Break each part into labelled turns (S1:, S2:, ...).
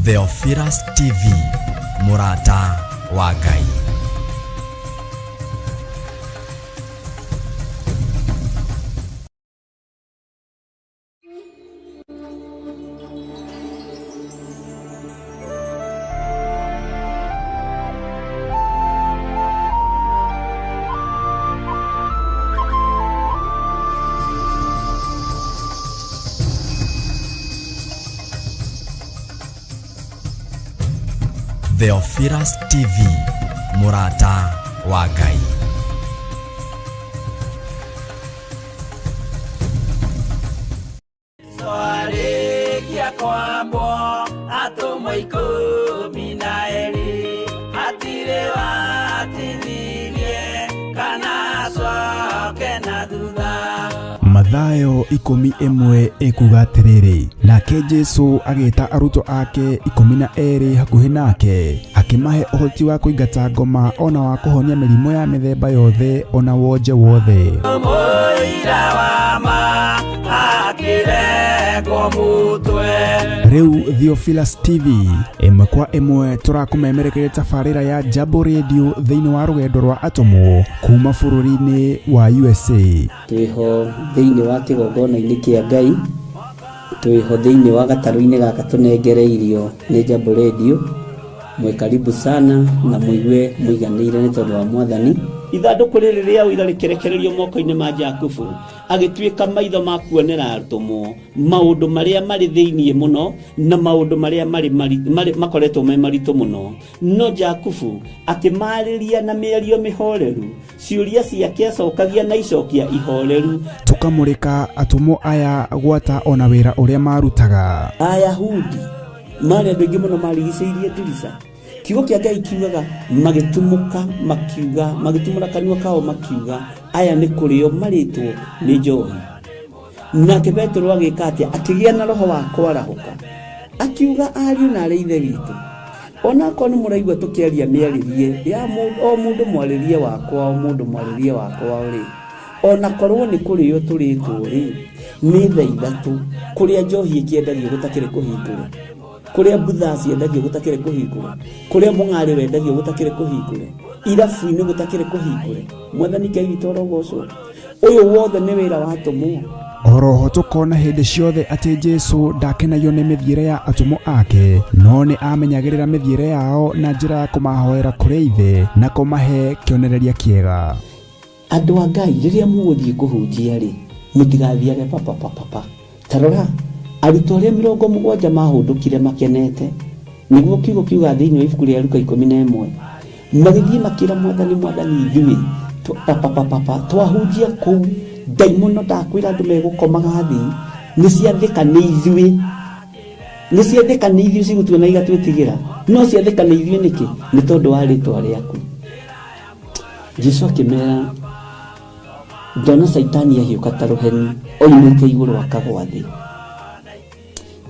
S1: Theophilus TV, Murata wa Ngai. Theophilus TV, Murata wa Ngai.
S2: Swali kia kwambo atomo ikumi na eri hatire watinirie kana soke na thutha.
S3: Mathayo 11 ekuga atiriri, nake Jesu agita arutwo ake 12 hakuhi nake akimahe uhoti wa kuingata ngoma ona wa kuhonia mirimo ya mithemba yothe ona wonje wothe. Riu Theophilus TV imwe kwa imwe turakumemerekeria tabarira ya Jambo Radio thiini wa rugendo rwa atomo kuma bururi-ini wa USA.
S4: Twiho thiini wa kigongona-ini kia Ngai, twiho thiini wa gataru-ini gaka tunengereirio ni Jambo Radio. Mwe karibu sana na muigue muiganire ni tondu wa Mwathani. Ithanduku riri ria uira rikerekererio moko-ini ma Jakubu agituika maitho ma kuonera atumo maundu maria mari thiini muno na maundu maria mari makoretwo me maritu muno. No Jakubu akimariria na mĩario mĩhoreru, ciuria ciake acokagia na icokia ihoreru.
S3: Tukamurika atumo aya gwata ona wira uria marutaga.
S4: Ayahudi mari andu aingi muno marigicĩirie ndirica. Kiugo kia Ngai kiugaga magitumuka makiuga magitumura kanua kao makiuga aya ni kurio maritwo ni njohi. Nake Petro agika atia akigia na roho wa kwarahuka akiuga ariu na areithe witu ona ko ni muraigwa tukiaria miaririe ya o mundu mwaririe wakwa o mundu mwaririe wakwa ri ona korwo ni kurio turitwo ri ni thaithatu kuria njohi ikiendario gutakire kuhingura, kuria butha ciendagio gutakire kuhingure, kuria mung'ari wendagio gutakire kuhingure, irabu-ini gutakire kuhingure. Mwathani Ngai witũ arogocwo. Uyu wothe ni wira wa atumo.
S3: Oroho tukona hindi ciothe ati Jesu ndakenagio ni mithiire ya atumo ake, no ni amenyagirira mithiire yao na njira ya kumahoera kuri ithe na kumahe kionereria kiega.
S4: Andu a Ngai riria muguthie kuhunjia ri mutigathiage papa. Tarora arutwo aria 70 mahundukire makenete niguo kiugo kiuga thiini wa ibuku ria Luka 11 magithie makira Mwathani ithui twahunjia kuu daimono ndakwira andu megukomaga thi ni ciathika ni ithui cigutuona igatwitigira no ciathika ni ithui niki ni tondu wa ritwa riaku. Jesu akimera ndona Saitani ahiuka ta ruheni oimite iguru akagwa thi.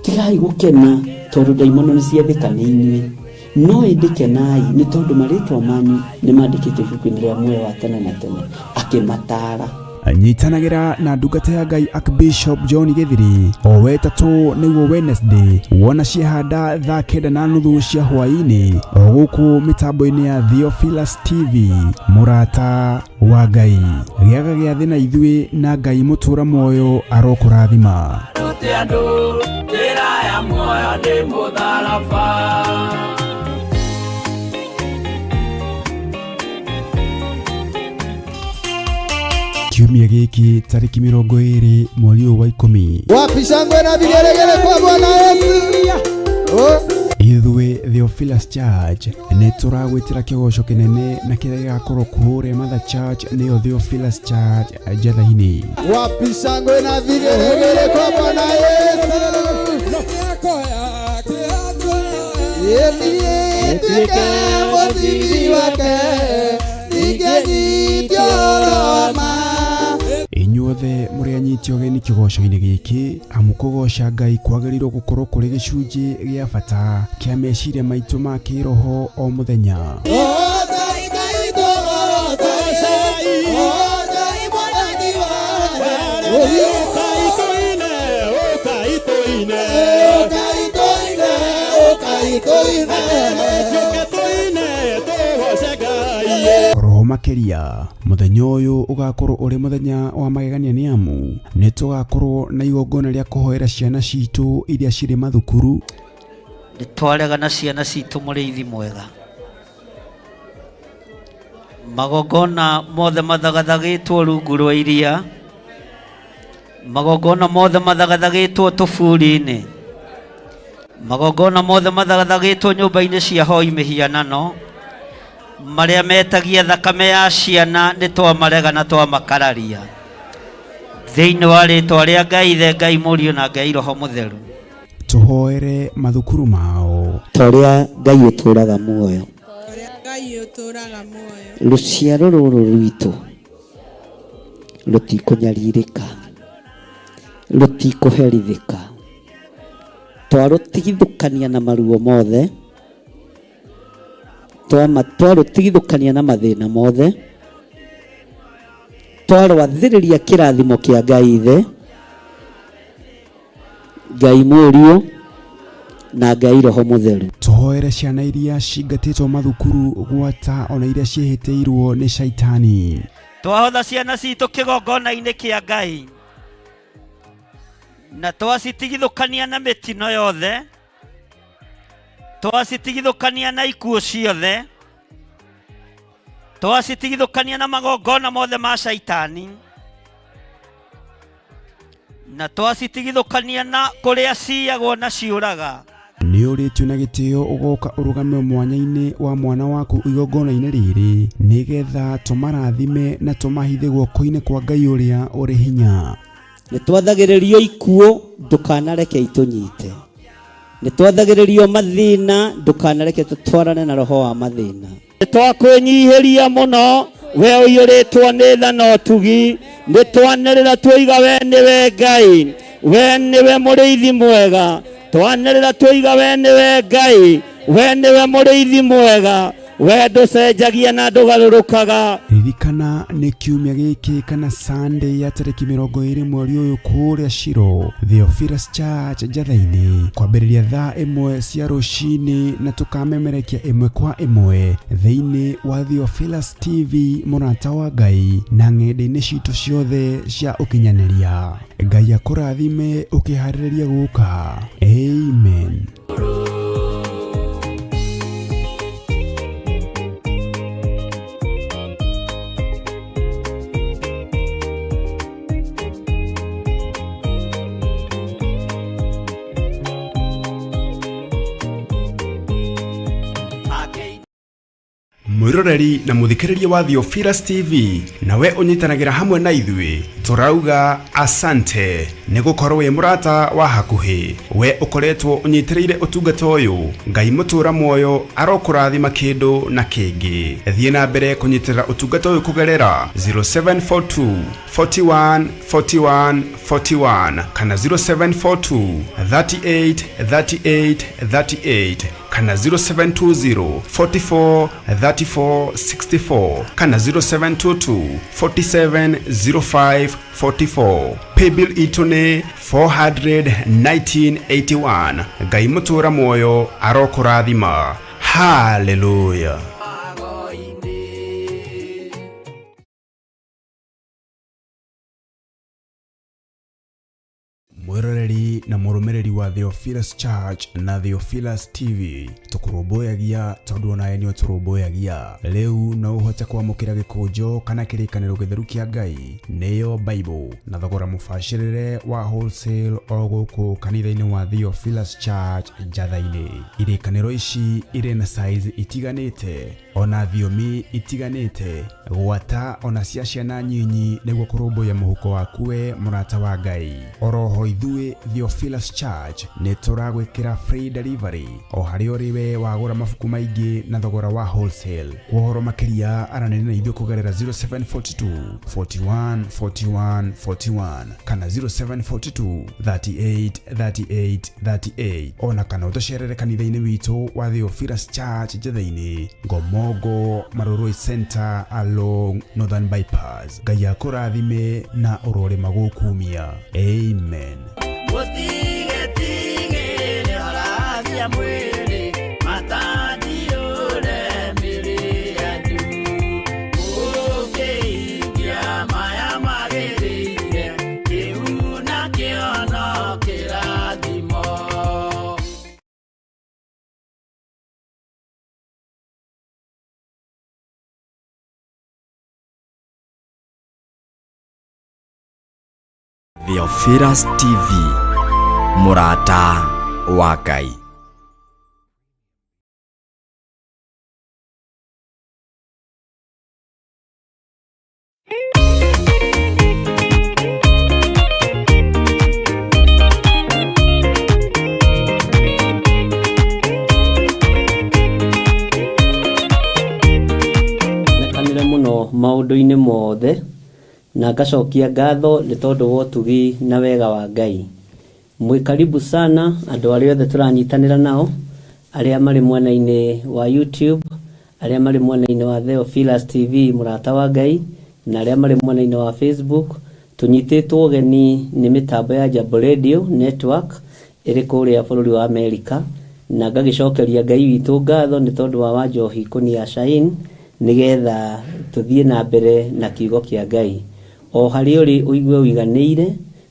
S4: Tigai gukena tondu daimono ni ciathika ni inyui, no indikenai ni tondu maritwa manyu ni mandikitwo ibuku-ini ria muoyo wa tene na tene. Akimatara
S3: anyitanagira na ndungata ya Ngai Archbishop John Githiri o wetatu niguo Wednesday wona ciehanda thaa 9:30 cia hwaini o guku mitambo-ini ya Theophilus TV, Murata wa Ngai. Giaga gia thina ithui na Ngai mutura moyo arokurathima. Kiumia giki tariki 20 mweri wa 10.
S5: Wapi shangwe na vigelegele kwa Bwana Yesu.
S3: Ithui Theophilus Church ni turagwitira kigoco kinene na kiria gigakorwo kuhure Mother Church niyo Theophilus Church Njathaini.
S5: Wapi shangwe na vigelegele kwa Bwana Yesu. Yetike mwazizi wake igeni dioroma.
S3: Inyuothe muri anyitio geni kigoco-ini giki amukugoca Ngai kwagĩrĩirwo gukorwo kuri gicunji gia bata kia meciria maitu ma kiroho o muthenya. Roho makeria muthenya uyu ugakorwo uri muthenya wa magegania ni amu ni tugakorwo na igongona ria kuhoera ciana citu iria ciri mathukuru.
S6: Ni twaregana ciana citu muriithi mwega. Magongona mothe mathagathagitwo rungu rwa iria, magongona mothe mathagathagitwo tuburi-ini, magongona mothe mathagathagitwo nyumba-ini cia hoi mihianano, maria metagia thakame ya ciana ni twamaregana twamakararia thiini wa ritwa ria Ngai Ithe, Ngai Mũriũ na Ngai Roho Mũtheru.
S3: Tuhoere mathukuru mao
S4: toria Ngai uturaga muoyo, ruciaro ruru rwitu rutikunyariirika, rutikuherithika, twarutigithukania na maruo mothe, twarutigithukania na mathina mothe, twarwathiriria kirathimo kia Ngai Ithe, Ngai Mũriũ na Ngai Roho Mũtheru.
S3: Tuhoere ciana iria cingatitwo mathukuru gwata ona iria ciehĩtĩirwo nĩ shaitani.
S6: Twahotha ciana citu kigongona-ini kia Ngai na twacitigithukania na mitino yothe, twacitigithukania na ikuũ ciothe, twacitigithukania na magongona mothe ma shaitani, na twacitigithukania na kuria ciagwo na ciuraga.
S3: Nĩ ũrĩtio na gĩtĩo ũgoka ũrũgame mwanya-inĩ wa mwana waku igongona-inĩ rĩrĩ nĩgetha tũmarathime na tũmahithe guoko-inĩ kwa Ngai ũrĩa ũrĩ hinya.
S4: Nĩ twathagĩrĩrio ikuũ ndũkanareke itunyite, nĩ twathagĩrĩrio mathĩna ndũkanareke tũtwarane na roho wa mathĩna. Nĩ twakwĩnyihiria mũno we ũiyũrĩtwo nĩ tha na ũtugi, nĩ twanĩrĩra twoiga we nĩwe Ngai, we nĩwe mũrĩithi mwega, twanĩrĩra twoiga we nĩwe Ngai, we nĩwe mũrĩithi mwega, we ndũcenjagia na ndũgarũrũkaga.
S3: Ririkana nĩ kiumia gĩkĩ kana Sunday ya tarĩki 20 mweri ũyũ kũrĩa Shiro Theophilus Church Njatha-inĩ, kwambĩrĩria thaa 1 cia rũcinĩ na tũkamemerekia 1 kwa 1 thĩinĩ wa Theophilus TV mũrata wa Ngai na ng'enda-inĩ citũ ciothe cia ũkinyanĩria. Ngai akũrathime ũkĩharĩrĩria gũka. Amen. Mwiroreri na muthikiriria wa Theophilus TV nawe unyitanagira hamwe na ithui turauga asante nigukorwo we murata wa hakuhi we ukoretwo unyitireire utungata uyu. Ngai mutura muoyo arokurathima kindu na kingi. Thie na mbere kunyitirira utungata uyu kugerera 0742 41 41 41 kana 0742 38 38 38 kana 0720 44 34 64 kana 0722 47 05 44. Paybill itune 41981. Ngai mutura muoyo arokurathima. Hallelujah. Mwiroreri na murumiriri wa Theophilus Church na Theophilus TV tukurumbuyagia tondu naye ni turumbuyagia. Riu no uhote kwamukira gikunjo kana kirikaniro githeru kia Ngai neyo Bible na thogora mubashirire wa wholesale o guku kanitha-ini wa Theophilus Church Njatha-ini. Irikaniro ici iri na size itiganite ona thiomi itiganite gwata ona cia ciana nyinyi niguo kurumbuya muhuko waku we murata wa Ngai. Oroho ithuĩ Theophilus Church nĩ tũragwĩkĩra free delivery o harĩ ũrĩwe wagũra mabuku maingĩ na thogora wa wholesale. Kuhoro makĩria aranĩria na ithuĩ kũgerera 0742 41 41 41 kana 0742 38 38 38 ona kana ũtũcerere kanitha-inĩ witũ wa Theophilus Church Njatha-inĩ Ngomongo Maroroi Center along Northern Bypass. Ngai akũrathime na ũrore magũkumia. Amen.
S2: Tige tige, le harabia mwere.
S1: Theophilus TV, mũrata wa Ngai.
S4: Maundu-inĩ mothe na ngacokia ngatho nĩ tondũ wa ũtugi na wega wa Ngai. Mwĩkaribu sana andũ arĩa othe tũranyitanĩra nao, arĩa marĩ mwena-inĩ wa YouTube, arĩa marĩ mwena-inĩ wa Theophilus TV mũrata wa Ngai, na arĩa marĩ mwena-inĩ wa Facebook. Tunyitĩtwo ũgeni nĩ mĩtambo ya Jambo Radio Network ĩrĩ kũrĩa bũrũri wa Amerika, na ngagĩcokeria Ngai witũ ngatho nĩ tondũ wa Wanjohi kũnia Shine nigetha tuthie na mbere na kiugo kĩa Ngai. O harĩ ũrĩ ũigue ũiganĩire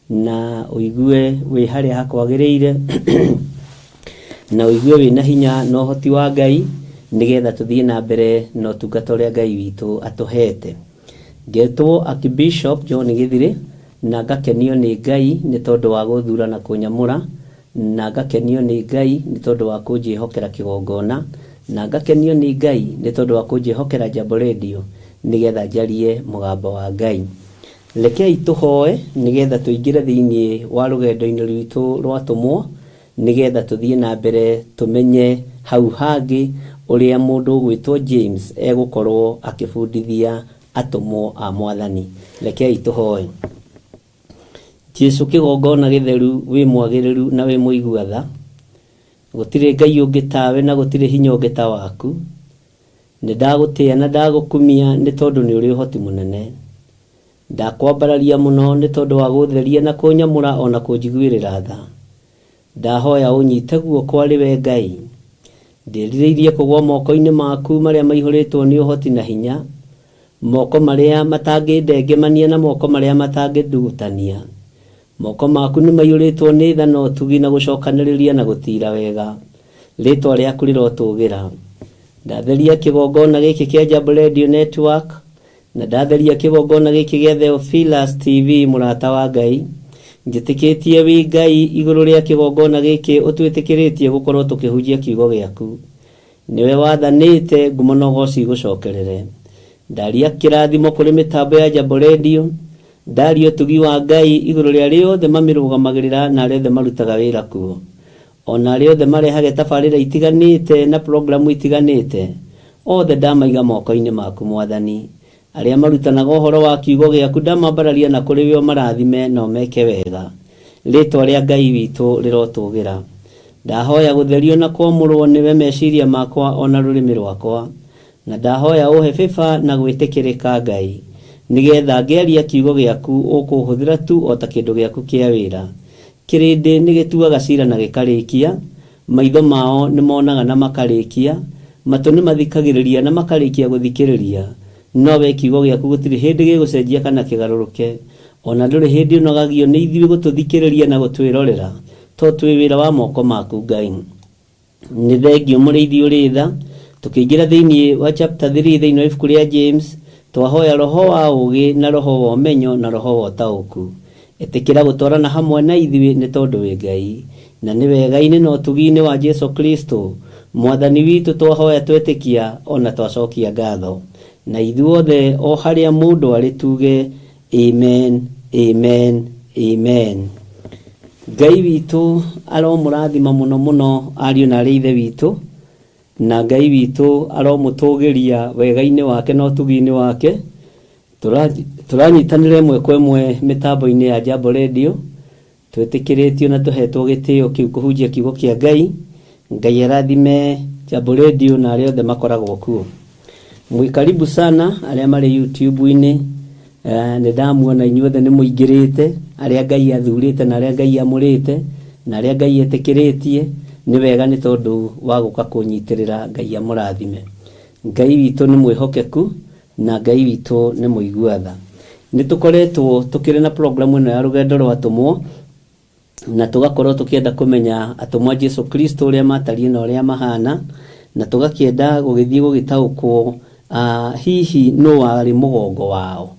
S4: na ũigue wĩ harĩa hakwagĩrĩire na ũigue wĩ na hinya na ũhoti wa Ngai nigetha tuthie na mbere na ũtungata ũrĩa Ngai witũ atũhete. Ngetwo Archbishop John Githiri na ngakenio nĩ Ngai nĩ tondũ wa gũthura na kũnyamũra, na ngakenio nĩ Ngai nĩ tondũ wa kũnjĩhokera kĩgongona, na ngakenio nĩ Ngai nĩ tondũ wa kũnjĩhokera Jambo Radio nigetha njarie mũgambo wa Ngai. Rekei tũhoe nigetha tũingĩre thĩinĩ wa rũgendo-inĩ rwitũ rwa tũmwo nigetha tũthie na mbere tũmenye hau hangĩ ũrĩa mũndũ gwĩtwo James egũkorwo akĩbundithia atũmwo a Mwathani. Rekei tũhoe. Jesu kĩgongona gĩtheru, wĩ mwagĩrĩru na wĩ mũigua tha, gũtirĩ Ngai ũngĩ tawe na gũtirĩ hinya ũngĩ ta waku. Nĩ ndagũtĩa na ndagũkumia nĩ tondũ nĩ ũrĩ ũhoti mũnene. Ndakwambararia mũno nĩ tondũ wa gũtheria na kũnyamũra ona kũnjiguĩrĩra tha. Ndahoya ũnyite guoko arĩ we Ngai. Ndĩrirĩirie kũgwa moko-inĩ maku marĩa maihũrĩtwo nĩ ũhoti na hinya, moko marĩa matangĩndengemania na moko marĩa matangĩndutania. Moko maku nĩ maiyũrĩtwo nĩ tha na ũtugi na gũcokanĩrĩria na gũtira wega. Rĩtwa rĩaku rĩrotũgĩra. Ndatheria kĩgongona gĩkĩ kĩa Jambo Radio Network, na ndatheria kĩgongona gĩkĩ gĩa Theophilus TV mũrata wa Ngai. Njĩtĩkĩtie wĩ Ngai igũrũ rĩa kĩgongona gĩkĩ ũtwĩtĩkĩrĩtie gũkorwo tũkĩhunjia kiugo gĩaku. Nĩwe wathanĩte ngumo na ũgooci gũcokerere. Ndaria kĩrathimo kũrĩ mĩtambo ya Jambo Radio, ndaria ũtugi wa Ngai igũrũ rĩa arĩa othe mamĩrũgamagĩrĩra na arĩa othe marutaga wĩra kuo, ona arĩa othe marehage tabarĩra itiganĩte na programu itiganĩte. Othe ndamaiga moko-inĩ maku Mwathani. Arĩa marutanaga ũhoro wa kiugo gĩaku ndamambararia na kũrĩ we marathime na ũmeke wega. Rĩtwa rĩa Ngai witũ rĩrotũgĩra. Ndahoya gũtherio na kwamũrwo nĩwe meciria makwa ona rũrĩmĩ rwakwa, na ndahoya ũhe bĩba na gwĩtĩkĩrĩka Ngai nigetha ngĩaria kiugo gĩaku ũkũhũthĩra tu o ta kĩndũ gĩaku kĩa wĩra. Kĩrĩndĩ nĩ gĩtuaga cira na gĩkarĩkia, maitho mao nĩ monaga na makarĩkia, matũ nĩ mathikagĩrĩria na makarĩkia gũthikĩrĩria. No we kiugo gĩaku gũtirĩ hĩndĩ gĩgũcenjia kana kĩgarũrũke, ona ndũrĩ hĩndĩ ũnogagio nĩ ithuĩ gũtũthikĩrĩria na gũtwĩrorera, to twĩ wĩra wa moko maku Ngai. Nĩ thengio mũrĩithi ũrĩ tha. Tukĩingĩra thĩinĩ wa chapter 3 thĩinĩ wa ibuku rĩa James, twahoya roho wa ũgĩ na roho wa ũmenyo na roho wa ũtaũku. Ĩtĩkĩra gũtwarana hamwe na ithuĩ nĩ tondũ wĩ Ngai, na nĩ wega-inĩ na ũtugi-inĩ wa Jesu Kristo Mwathani witũ twahoya twetĩkia ona twacokia ngatho. Na ithuothe o harĩa mũndũ arĩ tuge amen, amen, amen. Ngai witũ aromũrathima mũno mũno ariũ na arĩ ithe witũ, na Ngai witũ aromũtũgĩria wega-inĩ wake na ũtugi-inĩ wake. Tũranyitanĩra ĩmwe kwa ĩmwe mĩtambo-inĩ ya Jambo Radio, twĩtĩkĩrĩtio na tũhetwo gĩtĩo kĩu kũhunjia kiugo kĩa Ngai. Ngai arathime Jambo Radio na arĩa othe makoragwo kuo. Mwĩkaribu sana arĩa marĩ YouTube-inĩ. Nĩ ndamuona inyuothe nĩ mũingĩrĩte, arĩa Ngai athurĩte na arĩa Ngai amũrĩte na arĩa Ngai etĩkĩrĩtie. Nĩ wega nĩ tondũ wa gũka kũnyitĩrĩra. Ngai amũrathime. Ngai witũ nĩ mwĩhokeku na Ngai witũ nĩ mũigua tha. Nĩ tũkoretwo tũkĩrĩ na programu ĩno ya rũgendo rwa atũmwo, na tũgakorwo tũkĩenda kũmenya atũmwo a Jesu Kristo ũrĩa matariĩ na ũrĩa mahana, na tũgakĩenda gũgĩthiĩ gũgĩtaũkwo hihi no warĩ mũgongo wao.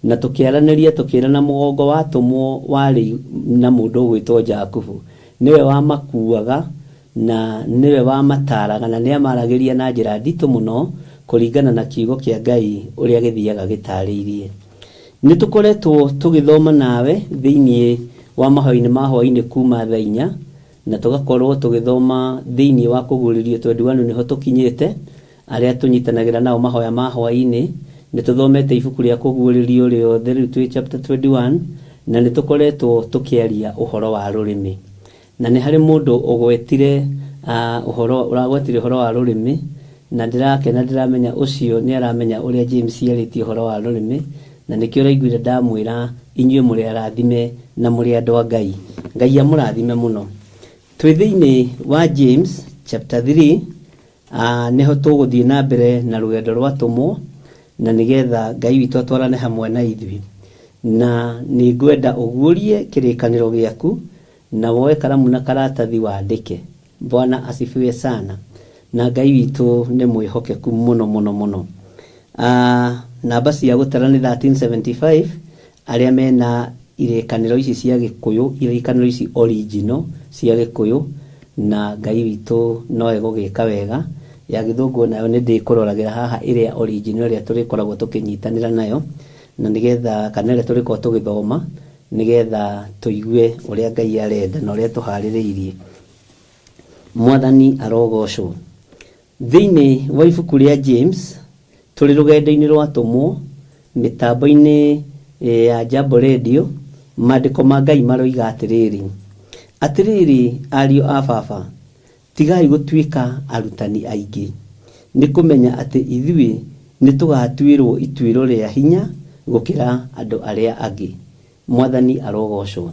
S4: na tukiaraniria tukirana mugongo wa tumwo wari na mundu gwitwo Jakubu niwe wa makuaga na niwe wa mataraga na niamaragiria na njira nditu muno kuringana na kiugo kia Ngai uria githiaga gitariirie. Nitukoretwo tugithoma nawe thiini wa mahoini ma hwaini kuma thaa 4 na tugakorwo tugithoma thiini wa kuguririo 21 niho tukinyite aria tunyitanagira nao mahoya ma hwaini. Nituthomete ibuku ria kuguririo riothe riu twi chapter 21 na nitukoretwo tukiaria uhoro wa rurimi na ni hari mundu ugwetire uragwetire uhoro wa rurimi na ndiramenya ucio ni aramenya uria James yaritie uhoro wa rurimi na nikio raiguire ndamwira inyuĩ muri arathime na muri andu a Ngai. Ngai amurathime muno. Twi thiini wa James chapter 3 niho tuguthie na mbere na rugendo rwa tumwo na nigetha Ngai witũ atwarane hamwe na ithui. Na ni ngwenda ugurie kirikaniro giaku na woe karamu na karatathi wandike. Bwana asifiwe sana. Na Ngai witũ ni mwihokeku muno muno muno. Namba cia gutara ni 1375 aria mena irikaniro ici cia Gikuyu, irikaniro ici original cia Gikuyu na Ngai witũ no egugika wega. Ya Githungu nayo ni ndikuroragira haha iria original iria turikoragwo tukinyitanira nayo na nigetha kana iria turikorwo tugithoma nigetha tuigue uria Ngai arenda na uria tuhaririirie. Mwathani arogocwo. Thiini wa ibuku ria James turi rugendo-ini rwa tumwo mitambo-ini ya Jambo Radio. Mandiko ma Ngai maroiga atiriri ariũ a baba, tigai gutuika arutani aingi, ni kumenya ati ithui ni tugatuirwo ituiro ria hinya gukira andu aria angi. Mwathani arogocwo.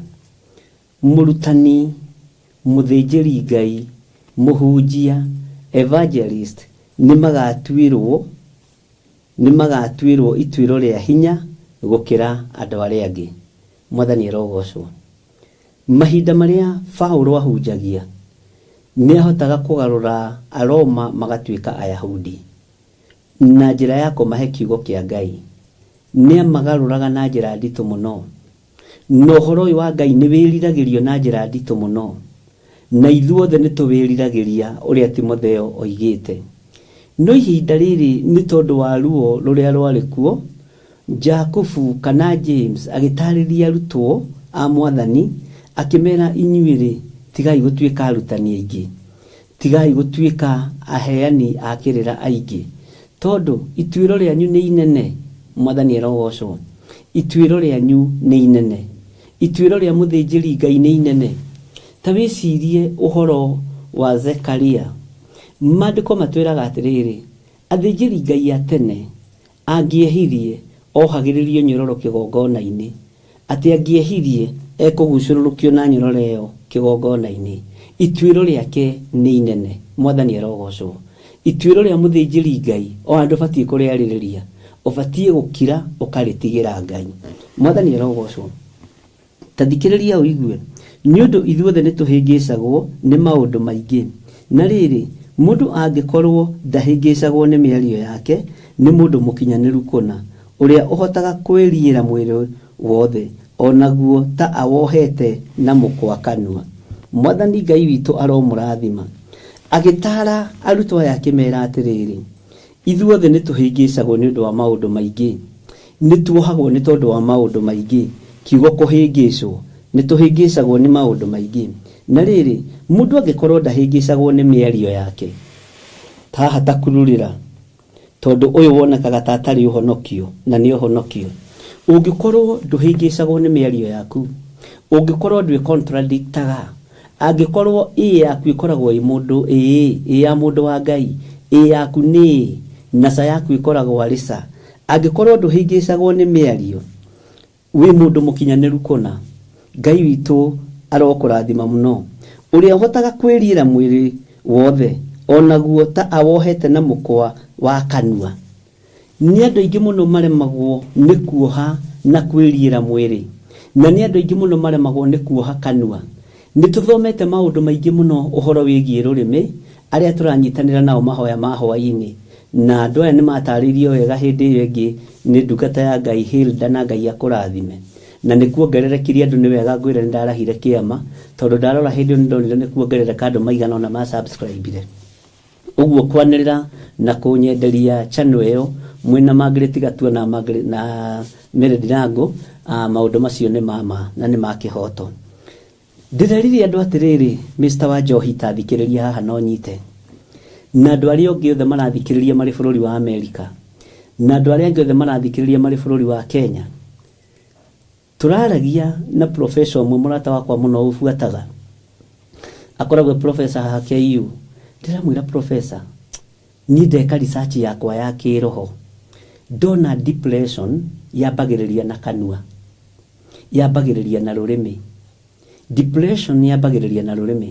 S4: Murutani, muthinjiri Ngai, muhunjia, evangelist ni magatuirwo ituiro ria hinya gukira andu aria angi. Mwathani arogocwo. Mahinda maria Paulo ahunjagia ni ahotaga kugarura Aroma magatuika Ayahudi na njira ya kumahe kiugo kia Ngai. Ni amagaruraga na njira nditu muno. No horo wa Ngai ni wiriragirio na njira nditu muno. Na ithuothe ni tuwiriragiria uria Timotheo oigite. No ihinda riri ni tondu wa ruo ruria rwari kuo, Jakubu kana James agitariria arutwo a Mwathani akimera inyuĩrĩ tigai gutuika arutani aingi, tigai gutuika aheani a kirira aingi, tondu ituiro rianyu ni inene. Mwathani arogocwo. Ituiro rianyu ni inene, ituiro ria muthinjiri Ngai ni inene. Ta wicirie uhoro wa Zekaria. Mandiko matwiraga atiriri athinjiri Ngai atene angiehirie ohagiririo nyororo kigongona-ini, ati angiehirie ekugucururukio na nyororo iyo kigongona-ini. Ituiro riake ni inene. Mwathani arogocwo. Ituiro ria muthinjiri Ngai o andu batie kuriaririria, ubatie gukira ukaritigira Ngai. Mwathani arogocwo. Tathikiriria uigue ni undu ithuothe ni tuhingicagwo ni maundu maingi. Na riri mundu angikorwo ndahingicagwo ni miario yake ni mundu mukinyaniru kuna uria uhotaga kwiriira mwiri wothe onaguo ta awohete na mukwa kanua. Mwathani Ngai witu aromurathima agitara arutwo aya akimera atiriri ithuothe ni tuhingicagwo ni undu wa maundu maingi, ni tuohagwo ni tondu wa maundu maingi. Kiugo kuhingicwo ni tuhingicagwo ni maundu maingi. Na riri mundu angikorwo ndahingicagwo ni miario yake ta hatakururira tondu uyu wonekaga ta atari uhonokio na ni uhonokio. Ungikorwo nduhingicagwo ni miario yaku, ungikorwo ndwi contradictaga, angikorwo yaku ikoragwo i mundu ya mundu wa Ngai, yaku ni nasa yaku ikoragwo arisa, angikorwo nduhingicagwo ni miario wi mundu mukinyaniru kuna, Ngai witu arokurathima muno uria hotaga kwirira mwiri wothe onaguo ta awohete na mukwa wa kanua. Ni andu aingi muno maremagwo ni kuoha na kwirira mwiri, na ni andu aingi muno maremagwo ni kuoha kanua. Ni tuthomete maundu maingi muno uhoro wigie rurimi aria turanyitanira nao mahoya ma hwaini na andũ aya nĩ matarĩirio wega hĩndĩ ĩyo ĩngĩ nĩ ndungata ya Ngai Hilda na Ngai akũrathime, na nĩ kuongererekirie andũ nĩ wega ngwĩre nĩ ndarahire kĩama, tondũ ndarora hĩndĩ ĩyo nĩ ndonire nĩ kuongerereka andũ maigana ona ma subscribe-ire. Ũguo kwanĩrĩra na kũnyenderia channel ĩyo mwĩna Margaret Gatua na Mary Ndirango, maũndũ macio nĩ mama na nĩ ma kĩhoto. Ndĩreririe andũ atĩrĩrĩ, Mr. Wanjohi ta thikĩrĩria haha no nyite, na andũ arĩa angĩ othe marathikĩrĩria marĩ bũrũri wa Amerika, na andũ arĩa angĩ othe marathikĩrĩria marĩ bũrũri wa Kenya. Turaragia na professor ũmwe mũrata wakwa mũno ũbuataga, akoragwo professor haha KU. Ndiramwĩra professor, niĩ ndeka research yakwa ya kĩroho, ndona depression yambagĩrĩria na kanua, yambagĩrĩria na rũrĩmĩ. Depression yambagĩrĩria na rũrĩmĩ.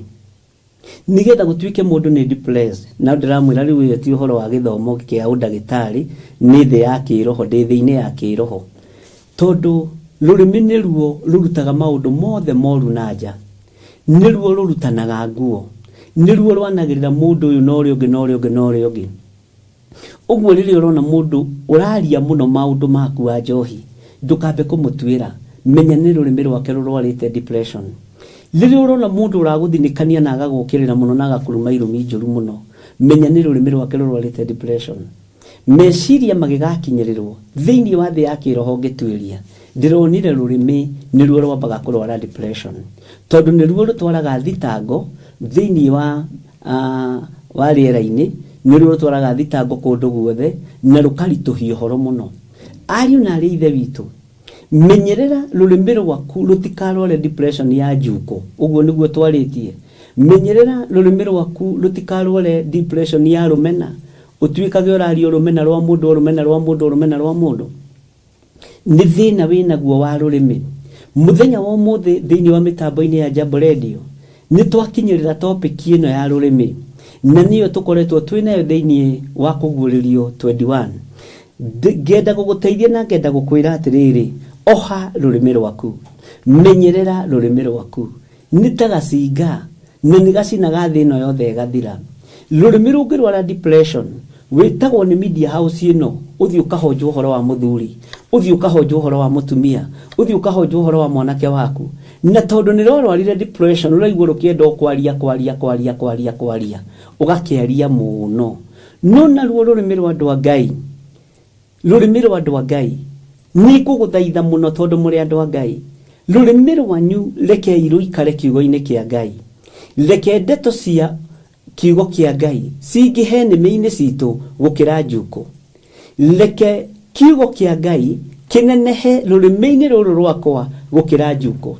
S4: Nigetha gũtuĩke mũndũ nĩ depressed, na ndiramwĩra rĩu ũyũ ti ũhoro wa gĩthomo kĩa ũndagĩtarĩ, nĩ thĩ ya kĩroho, thĩ-inĩ ya kĩroho. Tondũ rũrĩmĩ nĩruo rũrutaga maũndũ mothe moru na nja, nĩruo rũrutanaga nguo, nĩruo rwanagĩrĩra mũndũ ũyũ na ũrĩa ũngĩ na ũrĩa ũngĩ na ũrĩa ũngĩ. Ũguo rĩrĩa ũrona mũndũ ũraria mũno maũndũ maku Wanjohi, ndũkambe kũmũtuĩra, menya nĩ rũrĩmĩ rwake rũrwarĩte depression. Rĩrĩa ũrona mũndũ ũragũthinĩkania na agagũkĩrĩra mũno na agakuruma irumi njũru mũno, menya nĩ rũrĩmĩ rwake rũrwarĩte depression. Meciria magĩgakinyĩrĩrwo thĩinĩ wa thĩ ya kĩroho ngĩtuĩria, ndĩronire rũrĩmĩ nĩruo rwambaga kũrwara depression, tondũ nĩruo rũtwaraga thitango thĩinĩ wa rĩera-inĩ, nĩruo rũtwaraga thitango kũndũ guothe na rũkaritũhia ũhoro mũno. Ariũ na arĩ ithe witũ, menyerera rũrĩmĩ rwaku rũtikarware depression ya njuko. Ũguo nĩguo twarĩtie, menyerera rũrĩmĩ rwaku rũtikarware depression ya rũmena, ũtuĩkage ũrario rũmena rwa mũndũ, rũmena rwa mũndũ, rũmena rwa mũndũ. Nĩ thĩna wĩnaguo wa rũrĩmĩ. Mũthenya wa ũmũthĩ thĩinĩ wa mĩtambo-inĩ ya Jambo Radio nĩ twakinyĩrĩra topic ĩno ya rũrĩmĩ, na niyo tũkoretwo twĩnayo thĩinĩ wa kũguũrĩrio 21. Ngenda gũgũteithia na ngenda gũkwĩra atĩrĩrĩ, oha rũrĩmĩ rwaku, menyerera rũrĩmĩ rwaku. Nĩ ta gacinga na nĩ gacinaga thĩ ĩno yothe ĩgathira. Rũrĩmĩ rũngĩrwara depression, wĩtagwo nĩ media house ĩno, ũthiĩ ũkahonjwo ũhoro wa mũthuri, ũthiĩ ũkahonjwo ũhoro wa mũtumia, ũthiĩ ũkahonjwo ũhoro wa mwanake waku. Na tondũ nĩ rwarwarire depression, ũraigua rũkĩenda kwaria, ũgakĩaria mũno. No naruo rũrĩmĩ rwa andũ a Ngai, rũrĩmĩ rwa andũ a Ngai, nĩ ngũgũthaitha mũno tondũ mũrĩ andũ a Ngai, rũrĩmĩ rwanyu rekei rũikare kiugo-inĩ kĩa Ngai, reke ndeto cia kiugo kĩa Ngai cingĩhe nĩmĩ-inĩ citũ gũkĩra njuko. Reke kiugo kĩa Ngai kĩnenehe rũrĩmĩ-inĩ rũrũ rwakwa gũkĩra njuko,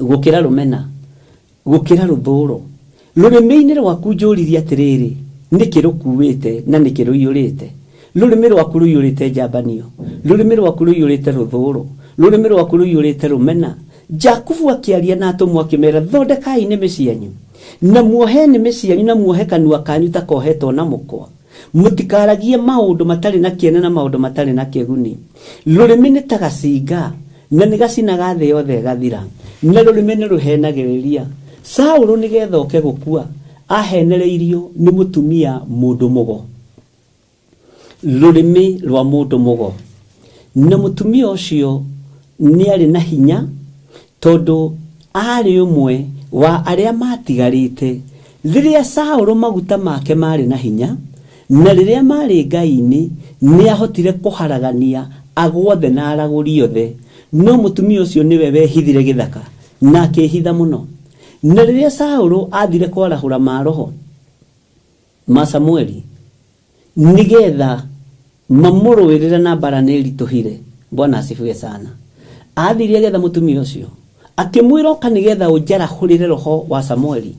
S4: gũkĩra rũmena, gũkĩra rũthũũro. Rũrĩmĩ-inĩ rwaku njũririe atĩrĩrĩ, nĩkĩ rũkuĩte na nĩkĩ rũiyũrĩte? Rũrĩmĩ rwaku rũiyũrĩte njambanio, rũrĩmĩ rwaku rũiyũrĩte rũthũũro, rũrĩmĩ rwaku rũiyũrĩte rũmena. Jakubu akĩaria na atũmwo akĩmera, thondekai nĩmĩ cianyu na muohe nĩmĩ cianyu na muohe kanua kanyu ta kohetwo na mũkwa. Mũtikaragie maũndũ matarĩ na kĩene na maũndũ matarĩ na kĩguni. Rũrĩmĩ nĩ ta gacinga na nĩ gacinaga thĩ yothe ĩgathira, na rũrĩmĩ nĩ rũhenagĩrĩria. Saũlũ nĩgetha oke gũkua ahenereirio nĩ mũtumia mũndũ mũgo, rũrĩmĩ rwa mũndũ mũgo. Na mũtumia ũcio nĩ arĩ na hinya, tondũ arĩ ũmwe wa arĩa matigarĩte rĩrĩa Saũlũ maguta make marĩ na hinya, na rĩrĩa marĩ Ngai-inĩ nĩ ahotire kũharagania agwothe na aragũri othe. No mũtumia ũcio nĩwe wehithire gĩthaka na akĩhitha mũno. Na rĩrĩa Saũlũ athire kwarahũra maroho ma Samueli nigetha mamũrũĩrĩre na mbara nĩ ritũhire, Bwana asifiwe sana, athire getha mũtumia ũcio akĩmwĩra oka nigetha ũnjarahũrĩre roho wa Samueli.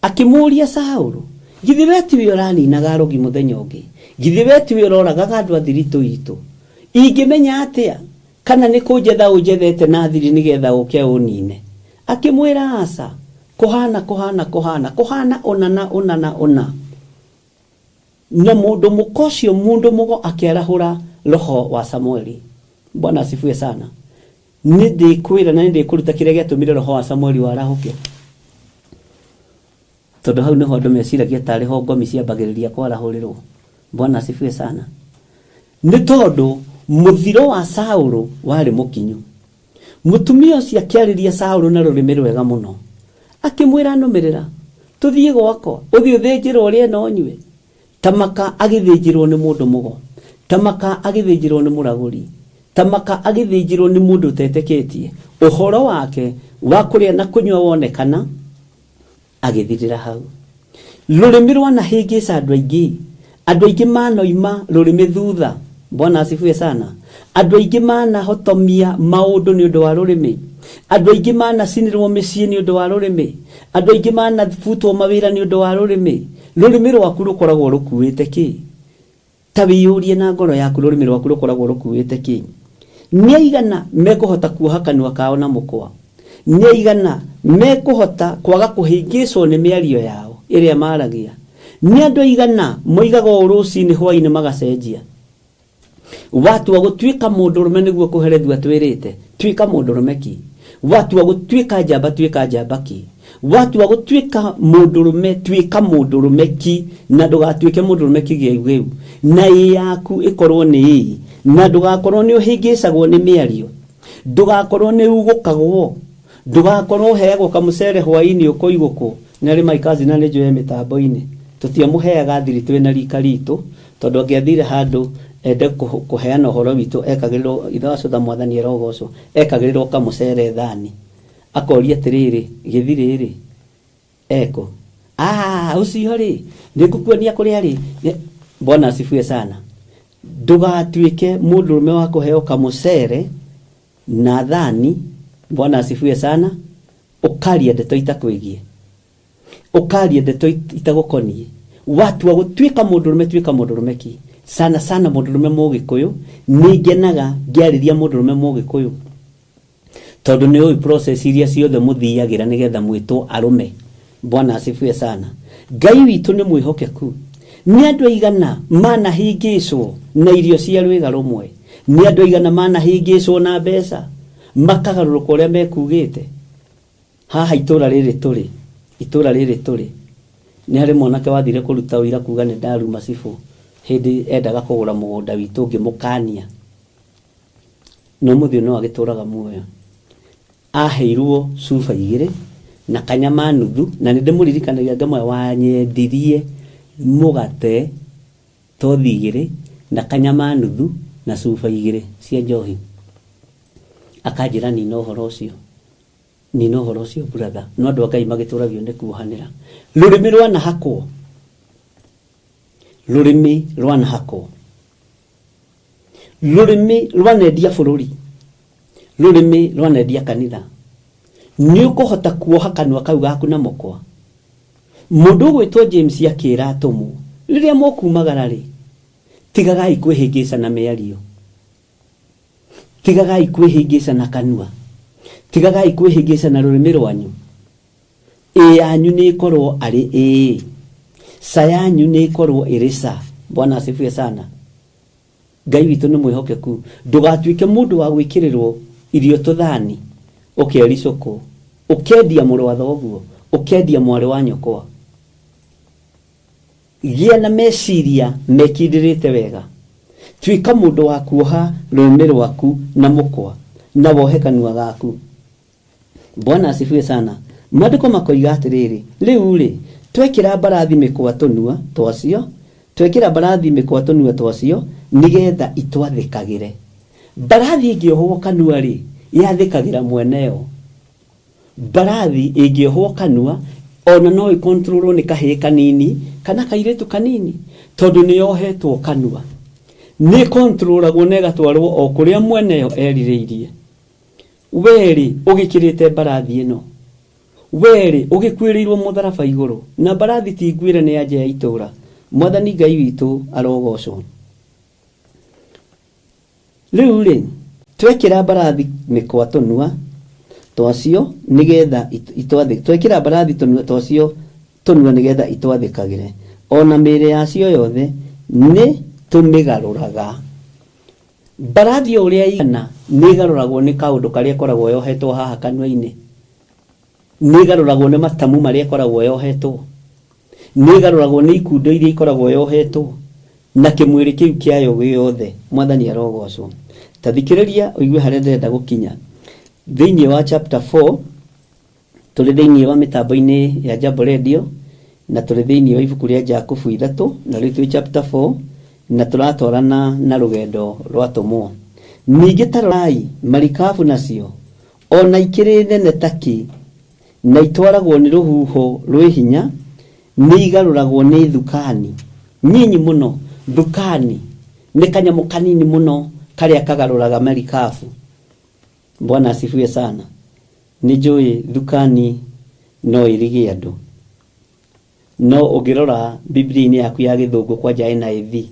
S4: Akĩmũria Saũlũ, githĩ we tiwe ũraninaga arogi mũthenya ũngĩ? Githĩ we tiwe ũroragaga andũ a thiritũ itũ? Ingĩmenya atĩa kana nĩ kũnjetha ũnjethete na thiri nigetha ũke ũnine? Akĩmwĩra aca, kũhana ona. Na mũndũ mũkocio mũndũ mũgo akĩarahũra roho wa Samueli. Bwana asifiwe sana. Nĩ ndĩkwĩra na nĩ ndĩkũruta kĩrĩa gĩatũmire roho wa Samueli warahũke. Tondũ hau nĩho andũ meciragia tarĩ ho ngomi ciambagĩrĩria kwarahũrĩrwo. Bwana asifiwe sana. Nĩ tondũ mũthiro wa Saũlũ warĩ mũkinyu. Mũtumia ũcio akĩarĩria Saũlũ na rũrĩmĩ rwega mũno, akĩmwĩra nũmĩrĩra, tũthiĩ gwakwa, ũthiĩ ũthĩnjĩrwo ũrĩe na ũnyue. Tamaka agĩthĩnjĩrwo nĩ mũndũ mũgo, Tamaka agĩthĩnjĩrwo nĩ mũragũri, Tamaka agĩthĩnjĩrwo nĩ mũndũ ũtetĩkĩtie. Ũhoro wake wa kũrĩa na kũnyua wonekana, agĩthirĩra hau. Rũrĩmĩ rwanahĩngĩca andũ aingĩ manoima rũrĩmĩ thutha. Bwana asifiwe sana. Andũ aingĩ manahotomia maũndũ nĩ ũndũ wa rũrĩmĩ. Andũ aingĩ manacinĩrwo mĩciĩ nĩ ũndũ wa rũrĩmĩ. Andũ aingĩ manabutwo mawĩra nĩ ũndũ wa rũrĩmĩ. Rũrĩmĩ rwaku rũkoragwo rũkuĩte kĩ? Ta wĩyũrie na ngoro yaku, rũrĩmĩ rwaku rũkoragwo rũkuĩte kĩ? Nĩ aigana mekũhota kuoha kanua kao na mũkwa? Nĩ aigana mekũhota kwaga kũhĩngĩcwo nĩ mĩario yao ĩrĩa maragia? Nĩ andũ aigana moigaga rũcinĩ hwainĩ magacenjia? Watua gũtuĩka mũndũrũme nĩguo kũherethua twĩrĩte, tuĩka mũndũrũme ki? Watua gũtuĩka njamba, tuĩka njamba ki? Watua gũtuĩka mũndũrũme, tuĩka mũndũrũme ki, na ndũgatuĩke mũndũrũme kĩgĩu, na yaku ĩkorwo nĩ ĩĩ, na ndũgakorwo nĩ ũhĩngĩcagwo nĩ mĩario, ndũgakorwo nĩ ugũkagwo, ndũgakorwo ũheagwo kamũcere hwainĩ ũkũigũkũ. Na rĩ maikazi na nĩ njũe mĩtambo-inĩ tũtiamũheaga thiri twĩna rika ritũ, tondũ angĩathire handũ ende kũheana ũhoro witũ ekagĩrĩrwo ithacũtha mwathani erogocwo, ekagĩrĩrwo kamũcere thani, akoria atĩrĩrĩ, gĩthiri rĩ eko ũcio rĩ nĩngũkuonia kũrĩa rĩ. Bwana asifiwe sana. Ndũgatuĩke mũndũrũme wa kũheo kamũcere na thani. Bwana asifiwe sana. Ũkaria ndeto itakwĩgie, ũkaria ndeto itagũkoniĩ. Watua gũtuĩka mũndũrũme, tuĩka mũndũrũme ki? Sana sana mũndũrũme Mũgĩkũyũ. Nĩngenaga ngĩarĩria mũndũrũme Mũgĩkũyũ, tondũ nĩ ũĩ process iria ciothe mũthiagĩra nĩgetha mwĩtwo arũme. Bwana asifiwe sana. Ngai witũ nĩ mwĩhokeku. Nĩ andũ aigana manahĩngĩcwo na irio cia rwĩga rũmwe? Nĩ andũ aigana manahĩngĩcwo na mbeca makagarũrũka ũrĩa mekugĩte? Haha itũra rĩrĩ tũrĩ nĩ harĩ mwanake wathire kũruta ũira kuga nĩ ndaruma cibũ hĩndĩ endaga kũgũra mũgũnda witũ ngĩmũkania, no mũthĩ no agĩtũraga muoyo. Aheirwo cuba 2 na kanyama nuthu, na nĩ ndĩmũririkanagia ngamwe wanyendirie mũgate tothi 2 na kanyama nuthu na cuba 2 cia njohi. Akanjĩra nina ũhoro ũcio brother, no andũ a Ngai magĩtũragio nĩ kuohanĩra. Rũrĩmĩ rwanahakwo, rũrĩmĩ rwanendia bũrũri, rũrĩmĩ rwanendia kanitha. Nĩ ũkũhota kuoha kanua kau gaku na mũkwa? Mũndũ ũgwĩtwo James akĩra atũmwo, rĩrĩa mũkumagara rĩ, tigagai kwĩhĩngĩca na mĩario, tigagai kwĩhĩngĩca na kanua, tigagai kwĩhĩngĩca na rũrĩmĩ rwanyu. Yanyu nĩ ikorwo arĩ sa yanyu nĩ ikorwo ĩrĩ sa. Bwana asifiwe sana. Ngai witũ nĩ mwĩhokeku. Ndũgatuĩke mũndũ wa gwĩkĩrĩrwo irio tũthani, ũkericũkwo, ũkendia mũrũ wa thoguo, ũkendia mwarĩ wa nyokwa. Gĩa na meciria mekindĩrĩte wega. Tuĩka mũndũ wa kuoha rũrĩmĩ rwaku na mũkwa, na wohe kanua gaku. Bwana asifiwe sana. Maandĩko makoiga atĩrĩrĩ, rĩu rĩ twekĩra mbarathi mĩkwa tũnua twacio, nĩgetha itwathĩkagĩre. Mbarathi ĩngĩohwo kanua rĩ yathĩkagĩra mweneo. Mbarathi ĩngĩohwo kanua ona no ĩkontrolwo nĩ kahĩĩ kanini kana kairĩtu kanini, tondũ nĩ yohetwo kanua. Nĩ kontrolagwo na ĩgatwarwo o kũrĩa mweneo erirĩirie. Weri ũgĩkĩrĩte mbarathi ĩno, weri ũgĩkwĩrĩirwo mũtharaba igũrũ, na mbarathi ti ngwĩre nĩ anja ya itũra. Mwathani Ngai witũ arogocwo. Rĩu rĩ twekĩra mbarathi mĩkwa tũnua twacio nĩgetha twekĩra mbarathi tũnua twacio nĩgetha itwathĩkagĩre, ona mĩĩrĩ yacio yothe nĩ tũmĩgarũraga. Mbarathi ũrĩa igana nĩ igarũragwo nĩ kaũndũ karĩa koragwo yohetwo haha kanua-inĩ, nĩ igarũragwo nĩ matamu marĩa koragwo yohetwo, nĩ igarũragwo nĩ ikundo iria ikoragwo yohetwo, na kimwiri kiu kiayo giothe. Mwathani arogocwo. Tathikiriria uigue haria ndenda gukinya. Thiini wa chapter 4 tuli thiini wa mitambo-ini ya Jambo Radio na tuli thiini wa ibuku ria Jakubu 3 na riu twi chapter 4 na turatwarana na rugendo rwatumwo. Ningi tarorai marikabu nacio ona ikiri nene taki na itwaragwo ni ruhuho rwi hinya ni igaruragwo ni thukani nyinyi muno. Thukani ni kanyamu kanini muno karia kagaruraga marikabu. Bwana asifiwe sana. Nijui thukani no irigi andu no ugirora Biblia-ini yaku ya Githungu kwa NIV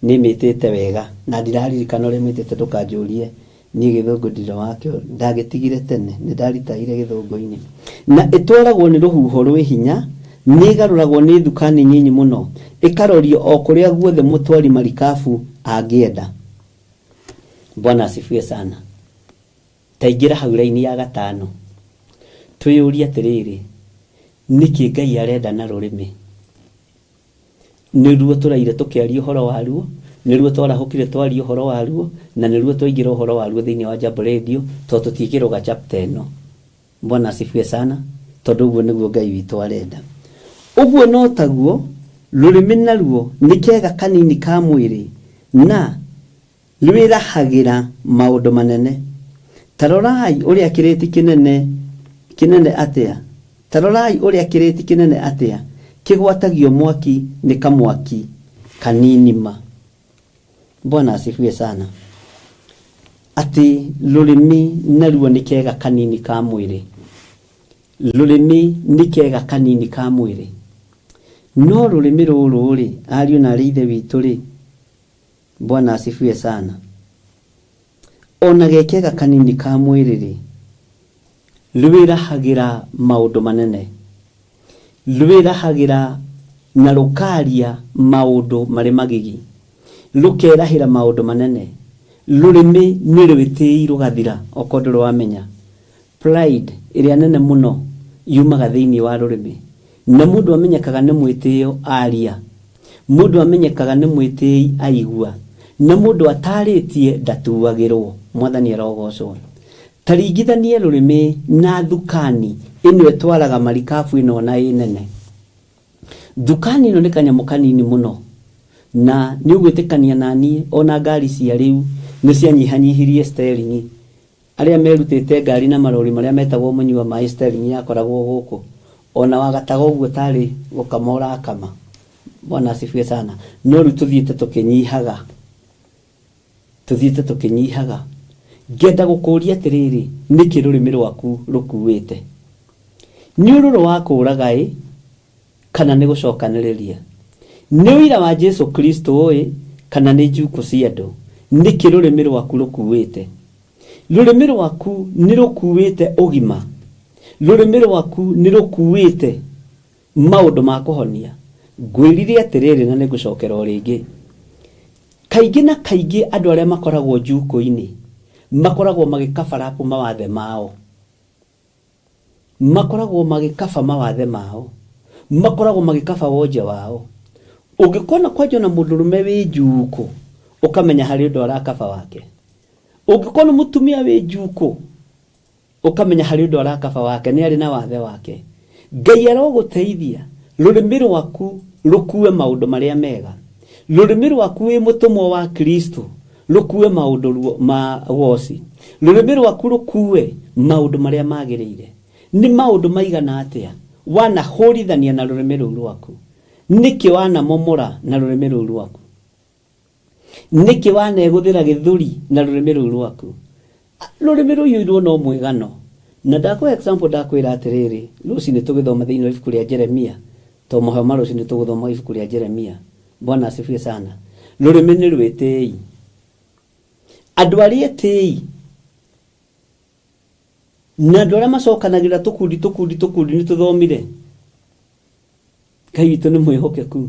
S4: ni mitete wega na ndiraririkana uri mitete ndukanjurie ni Githungu ndiro wakyo ndagitigire tene ni ndaritaire Githungu-ini na itwaragwo ni ruhuho rwi hinya ni garuragwo ni thukani nyinyi muno ikarorio o kuria guothe mutwari marikabu angienda. Bwana asifiwe sana. Taingira hau raini ya 5 twiyuria atiriri niki Ngai arenda na rurimi niruo turaire tukiaria uhoro waruo niruo twarahukire twaria uhoro waruo na niruo twaingira uhoro waruo thiini wa Jambo Radio to tutikiroga chapter 1. Bwana asifiwe sana. Tondu uguo niguo Ngai witu arenda. Uguo no taguo rurimi naruo nikega kanini ka mwiri na rwirahagira maundu manene. Tarorai uria kiriti kinene atia. Tarorai uria kiriti kinene atia. Kigwatagio mwaki ni kamwaki kanini ma. Bwana asifiwe sana. Ati rurimi naruo nikega kanini ka mwiri. Rurimi nikega kanini ka mwiri. No rurimi ruru ri ariu na rithe witu ri. Bwana asifiwe sana. Ona gekega kanini ka mwiri ri rwirahagira maundu manene. Rwirahagira na rukaria maundu mari magigi. Rukerahira maundu manene. Rurimi ni rwiti rugathira okondo rwamenya. Pride iria nene muno yumaga thiini wa rurimi. Na mundu amenyekaga ni mwitio aria. Mundu amenyekaga ni mwiti aigua. Na mundu ataritie ndatuagirwo. Mwathani arogocwo. Taringithanie rurimi na thukani ino etwaraga marikabu ino na inene. Thukani ino ni kanyamu kanini muno na ni ugwitikania nani ona ngari cia riu ni cianyihanyihirie steering. Aria merutite ngari na marori maria metagwo munyua mai steering yakoragwo guku ona wagataga uguo tari gukamora kama. Bwana asifiwe sana. No ru tuthiite tukinyihaga. Ngenda gukuria atiriri niki rurimi rwaku rukuwite. Ni ururu wako uragai kana ni gucokaniriria. Ni wira wa Jesu Kristo oi kana ni njuku cia andu. Niki rurimi rwaku rukuwite. Rurimi rwaku ni rukuwite ugima. Rurimi rwaku ni rukuwite maundu ma kuhonia. Ngwirire atiriri na ni gucokera ringi. Kaingi na kaingi andu aria makoragwo njuku-ini makoragwo magikabarapu mawathe mao. Makoragwo magikaba mawathe mao. Makoragwo magikaba wonje wao. Ungikona kwajo na mundurume wi njuku ukamenya hari undu arakaba wake. Ungikona mutumia wi njuku ukamenya hari undu arakaba wake ni ari na wathe wake. Ngai aroguteithia rurimi rwaku rukuwe maundu maria mega. Rurimi rwaku wi mutumwa wa Kristo rukuwe maundu ma wosi. Rurimi rwaku rukuwe maundu maria magirire. Ni maundu maigana atia wana horithania na rurimi rwaku. Niki wana momora na rurimi rwaku. Niki wana eguthira githuri na rurimi rwaku. Rurimi ruyu no mwigano. Na ndako example ndakwira atiriri ruci ni tugithoma thiini wa ibuku ria Jeremia. To muhama ruci ni tugithoma ibuku ria Jeremia. Bwana asifiwe sana. Rurimi ni rwitei. Andu aria etei na andu aria macokanagira tukundi ni tuthomire. Ngai witu ni mwihokeku.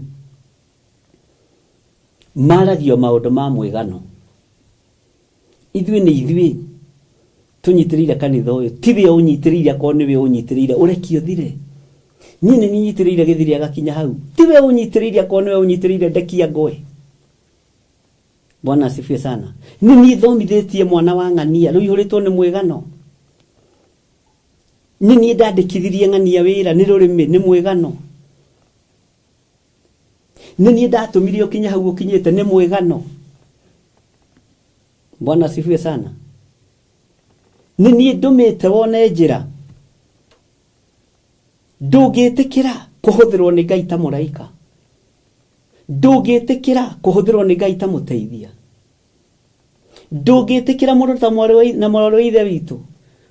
S4: Maragio maundu ma mwigano. Ithui ni ithui tunyitirire kanitha uyu tiwe unyitirire ko niwe unyitirire urekio thire. Ni nyitiriire githiri agakinya hau. Tiwe unyitirire ko niwe unyitirire ndekia ngoe. Bwana asifiwe sana. Nini thomithitie mwana wa ng'ania riu ihuritwo ni mwigano. Nini ndandikithirie ng'ania wira ni rurimi ni mwigano. Nini ndatumirio kinya hau ukinyete ni mwigano. Bwana asifiwe sana. Nini ndumite wone njira ndungitikira kuhuthirwo ni Ngai ta muraika. Ndungitikira kuhuthirwo ni Ngai ta muteithia. Ndungitikira mundu ta mwaroi na mwaroi ithe witu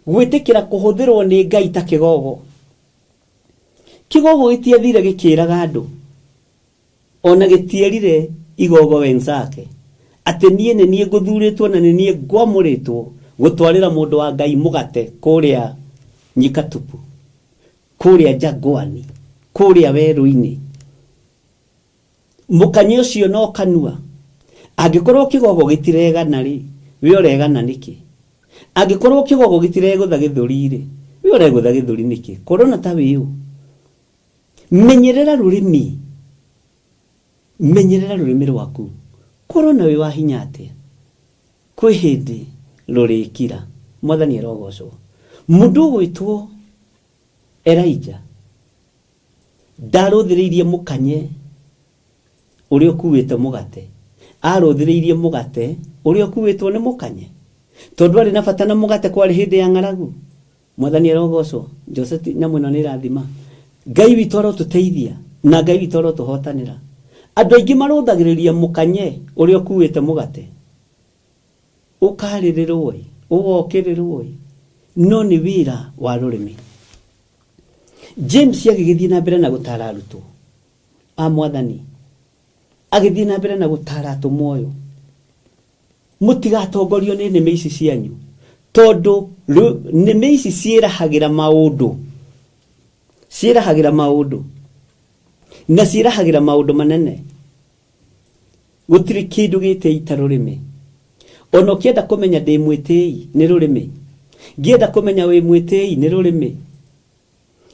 S4: gwitikira kuhuthirwo ni Ngai ta kigogo. Kigogo gitiathire gikiraga andu ona gitierire igogo wenzake ati nie nguthuritwo na nie ngwamuritwo gutwarira mundu wa Ngai mugate kuria nyikatupu kuria jagwani kuria weru-ini. Mukanye ucio no kanua angikorwo kigogo gitiregana ri we uregana niki. Angikorwo kigogo gitiregutha githuri ri we uregutha githuri niki. Korona ta wiu menyerera rurimi rwaku. Korona we wa hinya atia kwi hindi rurikira. Mwathani arogocwo. Mundu gwitwo Elijah ndaruthiriirie mukanye uria kuwite mugate. Aruthiriirie mugate uria kuwitwo ni mukanye tondu ari na bata na mugate kwari hindi ya ng'aragu. Mwathani arogocwo. Joseph nyamwino ni rathima. Ngai witu arotuteithia na Ngai witu arotuhotanira. Andu aingi maruthagiriria mukanye uria kuwite mugate ukaririrwo ugokirirwo no ni wira wa rurimi. James agigithie na mbere na gutara arutwo a Mwathani agithie na mbere na gutara atumoyo mutigatongorio ni neme ici cianyu tondu neme ici ciirahagira maundu na ciirahagira maundu manene. Gutiri kindu gite ita rurimi. Ono kienda kumenya ndi mwitei ni rurimi. Ngienda kumenya wi mwitei ni rurimi.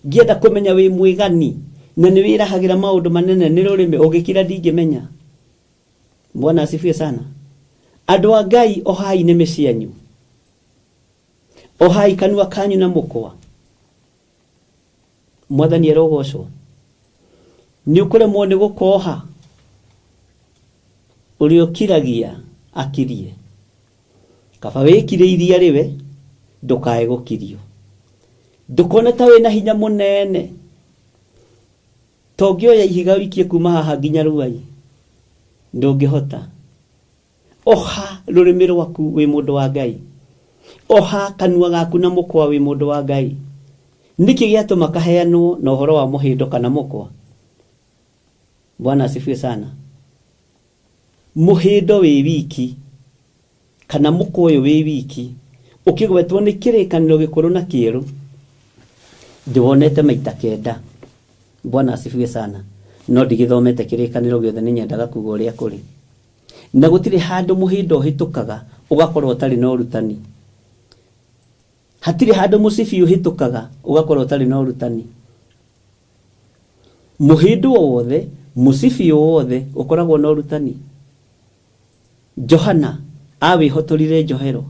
S4: Ngienda kumenya wi mwigani na ni wirahagira maundu manene ni rurimi. Ugikira ndingimenya. Bwana asifiwe sana. Andu a Ngai ohai neme cianyu. Ohai kanua kanyu na mukwa. Mwathani arogocwo. Ni ukuremwo ni gukoha urio kiragia akirie. Kaba wikire iria riwe ndukae gukirio. Ndukone ta wina hinya munene tongioya ihiga wikie kuma haha nginya Ruai ndungihota. Oha rurimi rwaku wi mundu wa Ngai. Oha kanua gaku na mukwa wi mundu wa Ngai. Niki giatuma kaheanwo na uhoro wa muhindo kana mukwa. Bwana asifiwe sana. Muhindo wi wiki kana mukwa uyu wi wiki ukigwetwo ni kirikaniro gikuru na kieru ndiwonete maita kenda. Bwana asifiwe sana. No ndigithomete kirikaniro giothe ni nyendaga kuga uria kuri. Na gutire handu muhindo hitukaga ugakorwo utari na urutani. Hatire handu musibi uhitukaga ugakorwo utari na urutani. Muhindo wothe musibi wothe ukoragwo na urutani. Johana awihotorire njohero.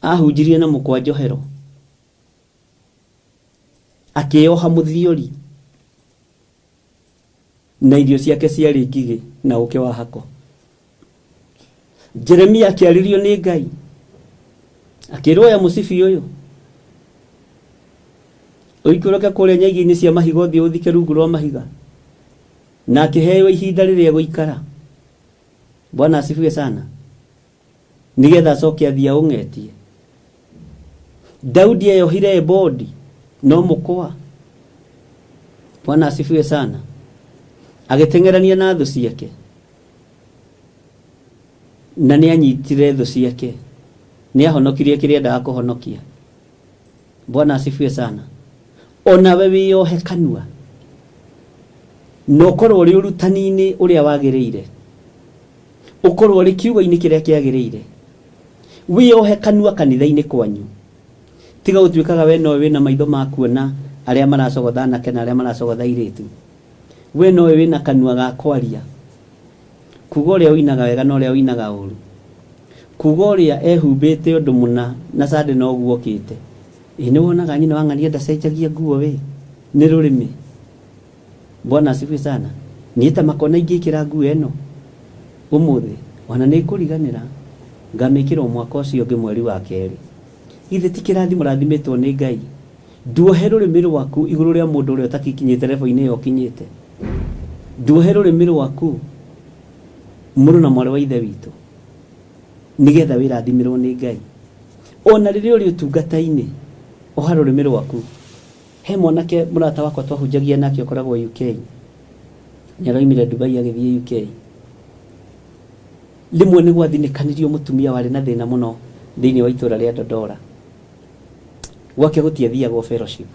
S4: Ahunjirie na mukwa njohero. Akioha muthiori. Na irio ciake ciari ngigi na uke wa hako. Jeremia akiaririo ni Ngai. Akiroya musibi uyu. Uikoroka kule nyagi-ini cia mahiga thi uthike rungu rwa mahiga. Na akiheo ihinda riria guikara. Bwana asifiwe sana. Nigetha cokia thia ungetie. Daudi ayohire bodi no mukwa. Bwana asifiwe sana. Agitengerania na thu ciake. Na ni anyitire thu ciake. Ni ahonokirie kiria nda kuhonokia. Bwana asifiwe sana. Ona we wiyohe kanua. No korwo ri urutani-ini uria wagiriire. Ukorwo ri kiugo-ini kiria kiagiriire. Wiyohe kanua kanitha-ini kwanyu. Tiga utwikaga we no we na maitho makuona aria maracogotha anake na aria maracogotha iritu. We no we na kanua ga kwaria kuga ũrĩa ũinaga wega na ũrĩa ũinaga ũru, kuga ũrĩa ehumbĩte ũndũ mũna na Sunday no guo okĩte. Nĩ wonaga nyina wa ng'ania ndacenjagia nguo we nĩ rũrĩmĩ. Bwana asifiwe sana. Niĩta makona ingĩkĩra nguo ĩno ũmũthĩ ona nĩ kũriganĩra ngamĩkĩra mwaka ũcio ũngĩ mweri wa kerĩ. Ithe ti kĩrathimo rathimitwo nĩ Ngai. Nduohe rũrĩmĩ rwaku igũrũ rĩa mũndũ ũrĩa ũtakinyĩte level-inĩ ĩyo ũkinyĩte. Nduohe rũrĩmĩ rwaku mũrũ na mwarĩ wa ithe witũ nĩgetha wĩrathimirwo nĩ Ngai. Ona rĩrĩa ũrĩ ũtungata-inĩ oha rũrĩmĩ rwaku. He mwanake mũrata wakwa twahunjagia nake ũkoragwo UK. Nĩaroimire Dubai agĩthiĩ UK. Rĩmwe nĩ gwathinĩkanirio mũtumia warĩ na thĩna mũno thĩinĩ wa itũra rĩa Dodora. Gwake gũtiathiagwo fellowship.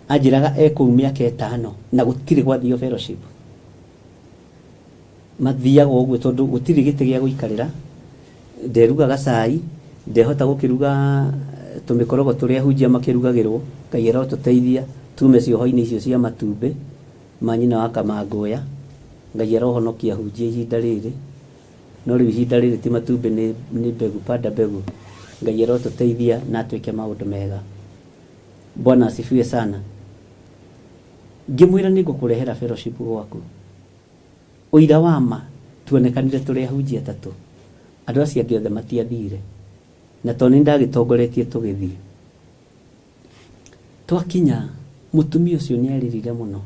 S4: Anjĩraga ekũu mĩaka 5 na gũtirĩ gwathio fellowship. Mathiaga ũguo tondũ gũtirĩ gĩtĩ gĩa gũikarĩra. Nderugaga cai, ndehota gũkĩruga tũmĩkorogo tũrĩa hunjia makĩrugagĩrwo, Ngai arotũteithia tume cioho-inĩ icio cia matumbĩ manyina wa Kamangũya. Ngai arohonokia hunjia ihinda rĩrĩ. No rĩu ihinda rĩrĩ ti matumbĩ nĩ mbegu, panda mbegu. Ngai arotũteithia na atwĩke maũndũ mega. Bwana asifiwe sana. Ngĩmwĩra nĩ ngũkũrehera fellowship gwaku. Ũira wa ma tuonekanire tũrĩ ahunjia 3. Andũ acio angĩ othe matiathire. Na tondũ nĩndagĩtongoretie tũgĩthiĩ. Twakinya mũtumia ũcio nĩaririre mũno.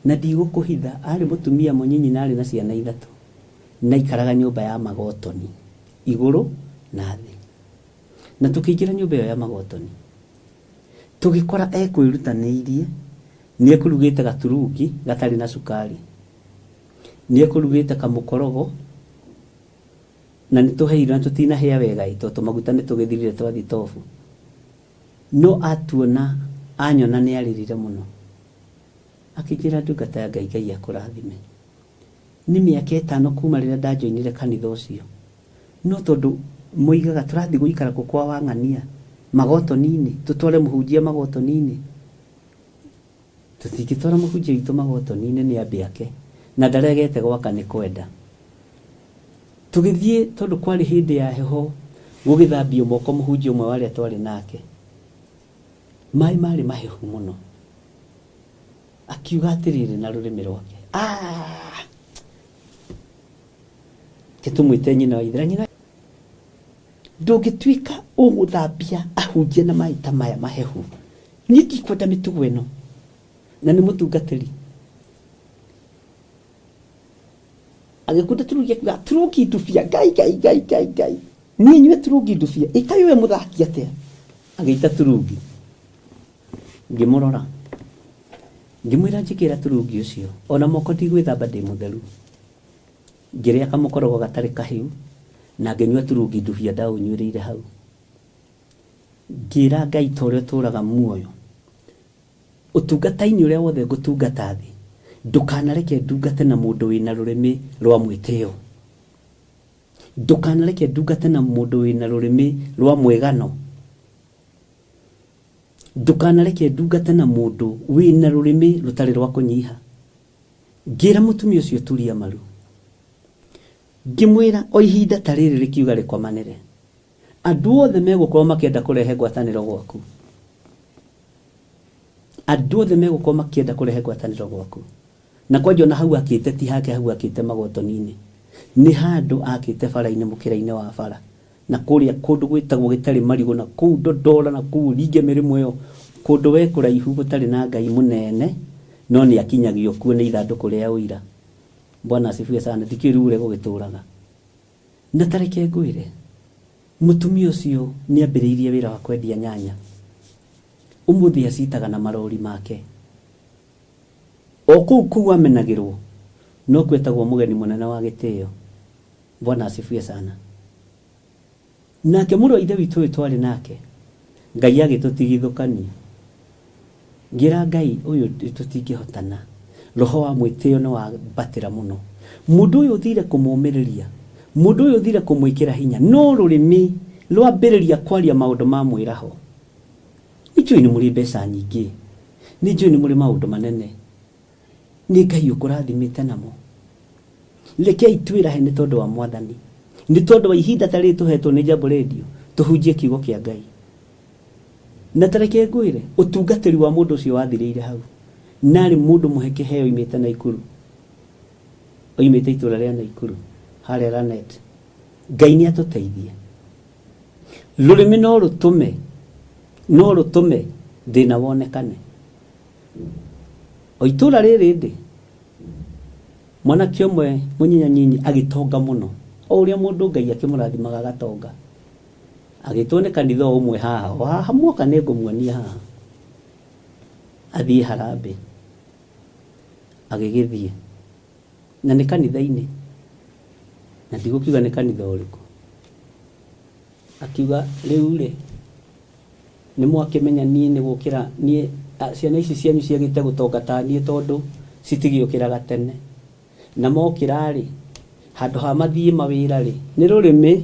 S4: Na ndigũkũhitha arĩ mũtumia mũnyinyi na arĩ na ciana 3. Na ikaraga nyũmba ya magotoni igũrũ na thĩ. Na tukĩingĩra nyũmba ĩyo ya magotoni tũgĩkora ekwĩrutanĩirie, nĩekũrugĩte gaturungi gatarĩ na cukari, nĩekũrugĩte kamũkorogo na nĩtũheirwo na tũtinahĩa wega tondũ maguta nĩtũgĩthirire twathitobu. No atuona anyona nĩaririre mũno. Akĩnjĩra ndungata ya Ngai, Ngai akũrathime. Nĩ mĩaka 5 kuma rĩrĩa ndajoinire kanitha ũcio. No tondũ moigaga tũrathiĩ gũikara kwa wa ng'ania magotoni-inĩ, tũtware mũhunjia magotoni-inĩ. Tũtingĩtwara mũhunjia witũ magotoni-inĩ nĩ ambe ake na ndaregete gwaka nĩ kwenda. Tũgĩthiĩ tondũ kwarĩ hĩndĩ ya heho gũgĩthambio moko mũhunjia ũmwe warĩa twarĩ nake. Maĩ marĩ mahehu mũno. Akiuga atĩrĩrĩ na rũrĩmĩ rwake, Tũmwĩte nyina wa ithe, nyina ndũngĩtuĩka ũgũthambia ahunjia na maĩ ta maya mahehu. Niĩ ndikwenda mĩtugo ĩno na nĩ mũtungatĩri. Agĩkunda turungi akiuga turungi ndubia, Ngai. Niĩ nyue turungi ndubia, ĩkaĩ we mũthaki atĩa? Agĩita turungi. Ngĩmũrora. Ngĩmwĩra njĩkĩra turungi ũcio ona moko ndigwĩthamba ndĩ mũtheru. Ngĩrĩa kamũkorogo gatarĩ kahiũ na ngĩnyua turungi ndubia ndaũnyuĩrĩire hau. Ngĩra Ngai ta ũrĩa ũtũũraga muoyo, ũtungata-inĩ ũrĩa wothe ngũtungata thĩ, ndũkanareke ndungate na mũndũ wĩna rũrĩmĩ rwa mwĩtĩo. Ndũkanareke ndungate na mũndũ wĩna rũrĩmĩ rwa mwĩgano. Ndũkanareke ndungate na mũndũ wĩna rũrĩmĩ rũtarĩ rwa kũnyiha. Ngĩra mũtumia ũcio turia maru. Ngĩmwĩra o ihinda ta rĩrĩ rĩkiuga rĩkomanĩre, andũ othe megũkorwo makĩenda kũrehe ngwatanĩro gwaku. Andũ othe megũkorwo makĩenda kũrehe ngwatanĩro gwaku. Na kwanja ona hau akĩte ti hake, hau akĩte magotoni-inĩ. Nĩ handũ akĩte bara-inĩ mũkĩra-inĩ wa bara. Na kũrĩa kũndũ gwĩtagwo gĩtarĩ marigũ na kũu Dodora na kũu ringe mĩrĩmo ĩyo, kũndũ we kũraihu gũtarĩ na Ngai mũnene, no nĩ akinyagio kuo nĩ ithandũkũ rĩa ũira. Bwana asifiwe sana. Ndikĩrĩ ure gũgĩtũraga. Na tareke ngwĩre, mũtumia ũcio nĩ ambĩrĩirie wĩra wa kwendia nyanya. Ũmũthĩ acitaga na marori make. O kũu amenagĩrwo, no kwetagwo mũgeni mũnene wa gĩtĩo. Bwana asifiwe sana. Nake mũrũ wa ithe witũ ũyũ twarĩ nake, Ngai agĩtũtigithũkania. Ngĩra Ngai ũyũ tũtingĩhotana. Roho wa mwĩtĩo nĩ wabatĩra mũno. Mũndũ ũyũ ũthire kũmũmĩrĩria, mũndũ ũyũ ũthire kũmwĩkĩra hinya, no rũrĩmĩ rwambĩrĩria kwaria maũndũ ma mwĩraho. Nĩnjũĩ nĩ mũrĩ mbeca nyingĩ, nĩnjũĩ nĩ mũrĩ maũndũ manene, nĩ Ngai ũkũrathimĩte namo. Rekei twĩrahe nĩ tondũ wa Mwathani, nĩ tondũ wa ihinda tarĩ tũhetwo nĩ Jambo Radio tũhunjie kiugo kĩa Ngai. Na tareke ngwĩre ũtungatĩri wa mũndũ ũcio wathirĩire hau, narĩ mũndũ mũhe kĩheo oimĩte Naikuru, oimĩte itũra rĩa Naikuru harĩa Lanet. Ngai nĩ atũteithie. Rũrĩmĩ no rũtũme thĩna wonekane. O itũra rĩrĩ ndĩ mwanake ũmwe mũnyinyanyi agĩtonga mũno, o ũrĩa mũndũ Ngai akĩmũrathimaga agatonga. Agĩtwo nĩ kanitha ũmwe haha muoka nĩ ngũmuonia haha, athiĩ Harambĩ. Agĩgĩthiĩ na nĩ kanitha-inĩ, na ndigũkiuga nĩ kanitha ũrĩkũ. Akiuga rĩu rĩ, nĩ mwakĩmenya niĩ nĩ gũkĩra niĩ ciana ici cianyu ciagĩte gũtonga ta niĩ, tondũ citigĩũkĩraga tene, na mokĩra rĩ handũ ha mathiĩ mawĩra rĩ nĩ rũrĩmĩ,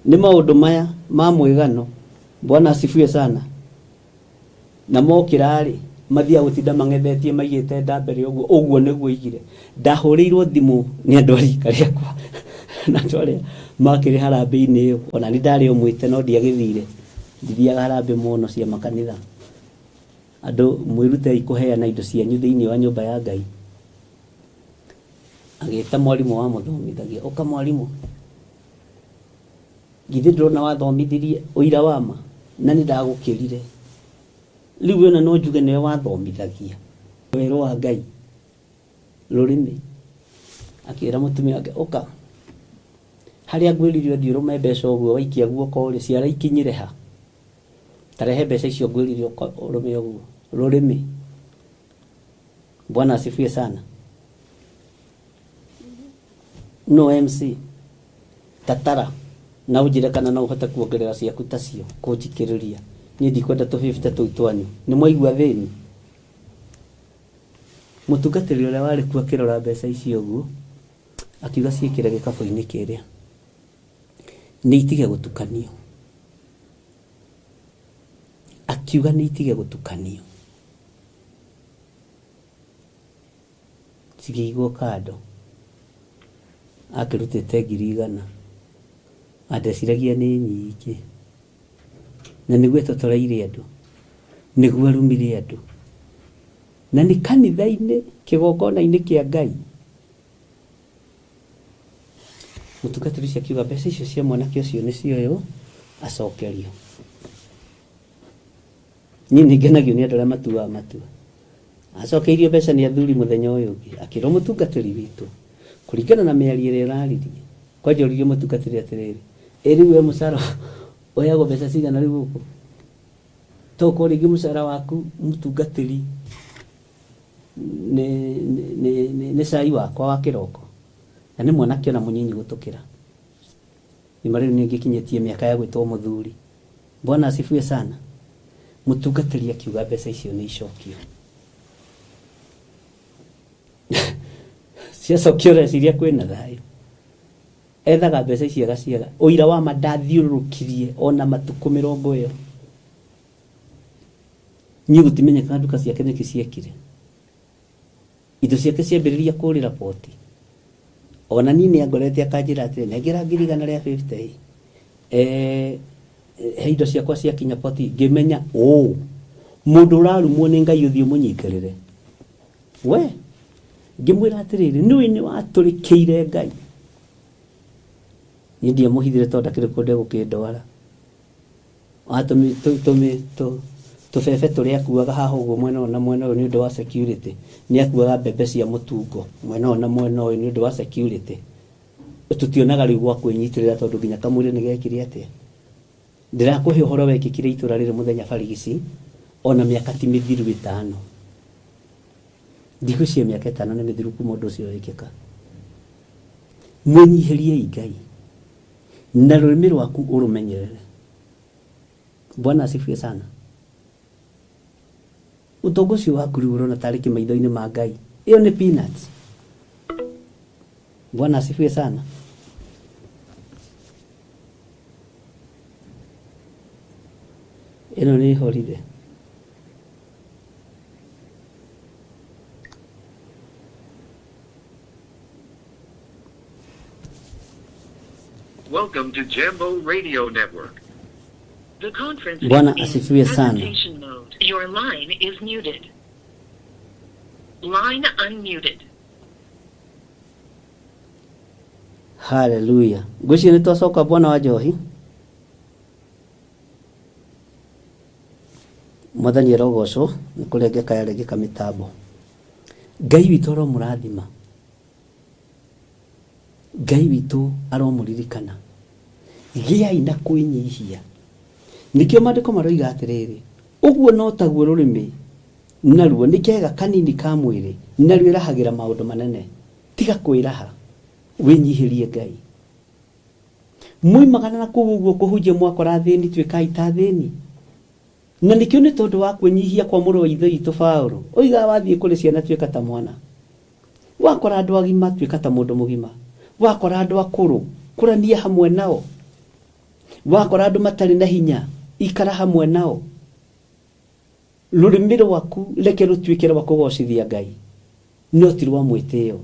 S4: nĩ maũndũ maya ma mwĩgano. Bwana asifiwe sana. Na mokĩra rĩ mathiĩ gũtinda mang'ethetie maigĩte nda mbere ũguo nĩguo igire. Ndahũrĩirwo thimũ nĩ andũ a rika rĩakwa na andũ arĩa makĩrĩ Harambĩ-inĩ ĩyo, ona nĩ ndarĩ ũmwĩte no ndiagĩthire, ndithiaga Harambĩ mũno cia makanitha. Andũ mwĩrutei kũheana indo cianyu thĩinĩ wa nyũmba ya Ngai. Agĩĩta mwarimũ wa mũthomithagia, ũka mwarimũ, githĩ ndĩrona wathomithirie ũira wa ma na nĩ ndagũkĩrire, rĩu ona no njuge nĩwe wathomithagia wĩra wa Ngai rũrĩmĩ. Akĩĩra mũtumia wake, ũka harĩa ngwĩrire thiũrũme mbeca ũguo waikia guoko rĩ ciara ikinyire ha, tarehe mbeca icio ngwĩrire ũrũme ũguo rũrĩmĩ. Bwana asifiwe sana. No MC tatara na ũnjĩre kana no ũhote kuongerera ciaku tacio kũnjikĩrĩria, niĩ ndikwenda tũ50 tũu twanyu, nĩ mwaigua thĩni. Mũtungatĩri ũrĩa warĩ kuo akĩrora mbeca icio ũguo akiuga ciĩkĩre gĩkabũ-inĩ kĩrĩa, nĩ itige gũtukanio. Akiuga nĩ itige gũtukanio, cigĩigwo kando. Akĩrutĩte 100 andeciragia nĩ nyingĩ, na nĩguo tũtoreire andũ, nĩguo arumire andũ, na nĩ kanitha-inĩ kĩgongona-inĩ kĩa Ngai. Mũtungatĩri ũcio akiuga mbeca icio cia mwanake ũcio nĩ cioywo acokerio. Niĩ nĩ ngenagio nĩ andũ arĩa matuaga matua. Acokeirio mbeca nĩ athuri mũthenya ũyũ ũngĩ, akĩrwo mũtungatĩri witũ kũringana na mĩario ĩrĩa ĩraririe, kwanjũririo mũtungatĩri atĩrĩrĩ, rĩu we mũcara oyagwo mbeca cigana rĩu gũkũ? Toko rĩngĩ mũcara waku mũtungatĩri nĩ cai wakwa wa kĩroko, na nĩ mwanake ona mũnyinyi gũtũkĩra. Nĩma rĩu nĩ ngĩkinyĩtie mĩaka ya gwĩtwo mũthuri. Bwana asifiwe sana. Mũtungatĩri akiuga mbeca icio nĩ icokio. Ciacokio reciria kwĩna thayũ. Ethaga mbeca icio agaciaga. Ũira wa ma ndathiũrũrũkirie ona matukũ 20 niĩ gũtimenyeka nduka ciake nĩkĩ ciekire. Indo ciake ciambĩrĩria kũrĩra poti. Ona niĩ nĩ angorete akanjĩra atĩ nengera 100 rĩa 50. He indo ciakwa ciakinya poti ngĩmenya mũndũ ũrarumwo nĩ Ngai ũthiĩ mũnyitĩrĩre. We ngĩmwĩra atĩrĩrĩ, nĩ watũrĩkĩire Ngai. Niĩ ndiamũhithire tondũ ndakĩrĩ kũndũ gũkĩndwara. Tũbebe tũrĩa akuaga haha ũguo mwena na mwena ũyũ nĩ ũndũ wa security. Nĩ akuaga mbembe cia mũtungo mwena na mwena ũyũ nĩ ũndũ wa security. Tũtionaga rĩu gwa kwĩnyitĩrĩra tondũ nginya kamwĩrĩ nĩ gekire atĩa. Ndirakũhe ũhoro wekĩkire itũra rĩrĩ mũthenya barigici, ona mĩaka ti mĩthiru 5. Ndigũcia mĩaka 5 nĩ mĩthiru kuma ũndũ ũcio wekĩka. Mwĩnyihĩrie Ngai na rũrĩmĩ rwaku ũrũmenyerere. Bwana asifiwe sana. Ũtongo ũcio waku rĩu ũrona tarĩ kĩmaitho-inĩ ma Ngai, ĩyo nĩ peanuts. Bwana asifiwe sana. Ĩno nĩ holiday.
S7: Welcome to Jambo Radio Network. The conference
S4: Bwana
S7: is
S4: asifiwe
S7: in
S4: sana.
S7: presentation mode. Your line is muted. Line unmuted.
S4: Haleluya. Gushi ni twacoka Bwana wa Njohi. Mwathani arogocwo nĩ kũrengeka yarengeka mĩtambo. Ngai witũ aromũrathima. Ngai witũ aromũririkana. Gĩai na kwĩnyihia. Nikĩo maandĩko maroiga atĩrĩrĩ, ũguo no taguo rũrĩmĩ naruo nĩ kega kanini ka mwĩrĩ na rwĩrahagĩra maũndũ manene. Tiga kwĩraha, wĩnyihĩrie Ngai. Muimagana na kũu ũguo kũhunjia mwakora thĩni, tuĩkai ta thĩni. Na nikĩo nĩ tondũ wa kwĩnyihia kwa mũrũ wa ithe witũ Paulo, oiga wathiĩ kũrĩ ciana tuĩka ta mwana. Wakora andũ agima tuĩka ta mũndũ mũgima. Wakora andũ akũrũ kũrania hamwe nao. Wakora andũ matarĩ na hinya ikara hamwe nao. Rũrĩmĩ rwaku reke rũtuĩke rwa kũgocithia Ngai, no ti rwa mwĩtĩo.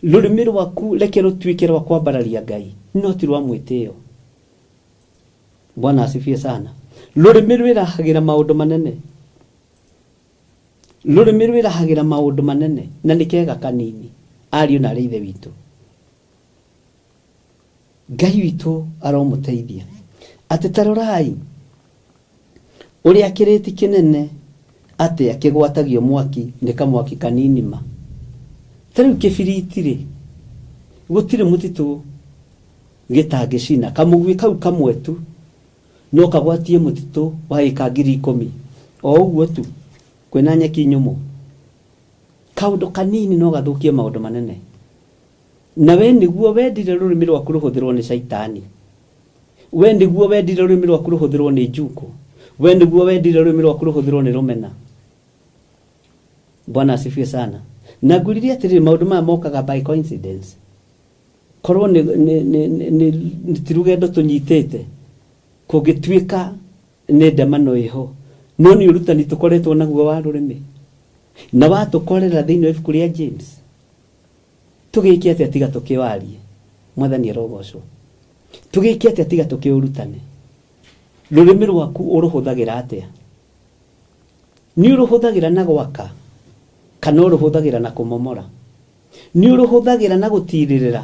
S4: Rũrĩmĩ rwaku reke rũtuĩke rwa kwambararia Ngai, no ti rwa mwĩtĩo. Bwana asifiwe sana. Rũrĩmĩ rwĩrahagĩra maũndũ manene. Rũrĩmĩ rwĩrahagĩra maũndũ manene na nĩ kega kanini. Ariũ na ithe witũ, Ngai witũ aromũteithia. Atĩ tarorai ũrĩa kĩrĩti kĩnene atĩ akĩgwatagio mwaki nĩ kamwaki kanini ma. Tarĩu kĩbiriti-rĩ, gũtirĩ mũtitũ gĩtangĩcina. Kamũgwi kau kamwe tu no kagwatie mũtitũ wa ĩka 10,000 o ũguo tu, kwĩna nyeki nyũmũ. Kaũndũ kanini no gathũkie maũndũ manene. Na we nĩguo wendire rũrĩmĩ rwaku rũhũthĩrwo nĩ Shaitani. We nĩguo wendire rũrĩmĩ rwaku rũhũthĩrwo nĩ njuko. We nĩguo wendire rũrĩmĩ rwaku rũhũthĩrwo nĩ rũmena. Bwana asifiwe sana. Na ngwĩrire atĩrĩrĩ, maũndũ maya mokaga by coincidence. Korwo nĩ ti rũgendo tũnyitĩte, kũngĩtuĩka nĩ ndemano ĩho, no nĩ ũrutani tũkoretwo naguo wa rũrĩmĩ. Na watũkorera thĩinĩ wa ibuku rĩa James, tũgĩke atĩa tiga tũkĩwarie. Mwathani arogocwo. Tũgĩke atĩa tiga tũkĩũrutane. Rũrĩmĩ rwaku ũrũhũthagĩra atĩa? Nĩ ũrũhũthagĩra na gwaka kana ũrũhũthagĩra na kũmomora? Nĩ ũrũhũthagĩra na gũtirĩrĩra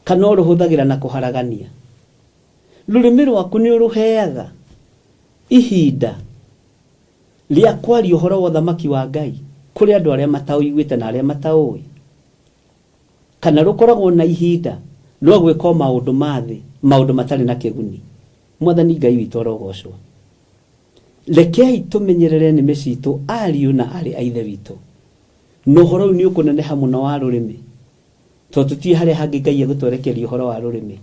S4: kana ũrũhũthagĩra na kũharagania? Rũrĩmĩ rwaku nĩ ũrũheaga ihinda rĩa kwaria ũhoro wa ũthamaki wa Ngai kũrĩ andũ arĩa mataũiguĩte na arĩa mataũĩ? Kana rũkoragwo na ihinda rwa gwĩka maũndũ ma thĩ, maũndũ matarĩ na kĩguni? Mwathani Ngai witũ arogocwo. Rekei tũmenyerere nĩmĩ citũ, ariũ na arĩ a ithe witũ. Na ũhoro ũyũ nĩ ũkũneneha mũno wa rũrĩmĩ, tondũ tũtirĩ harĩa hangĩ Ngai egũtwerekeria ũhoro wa rũrĩmĩ.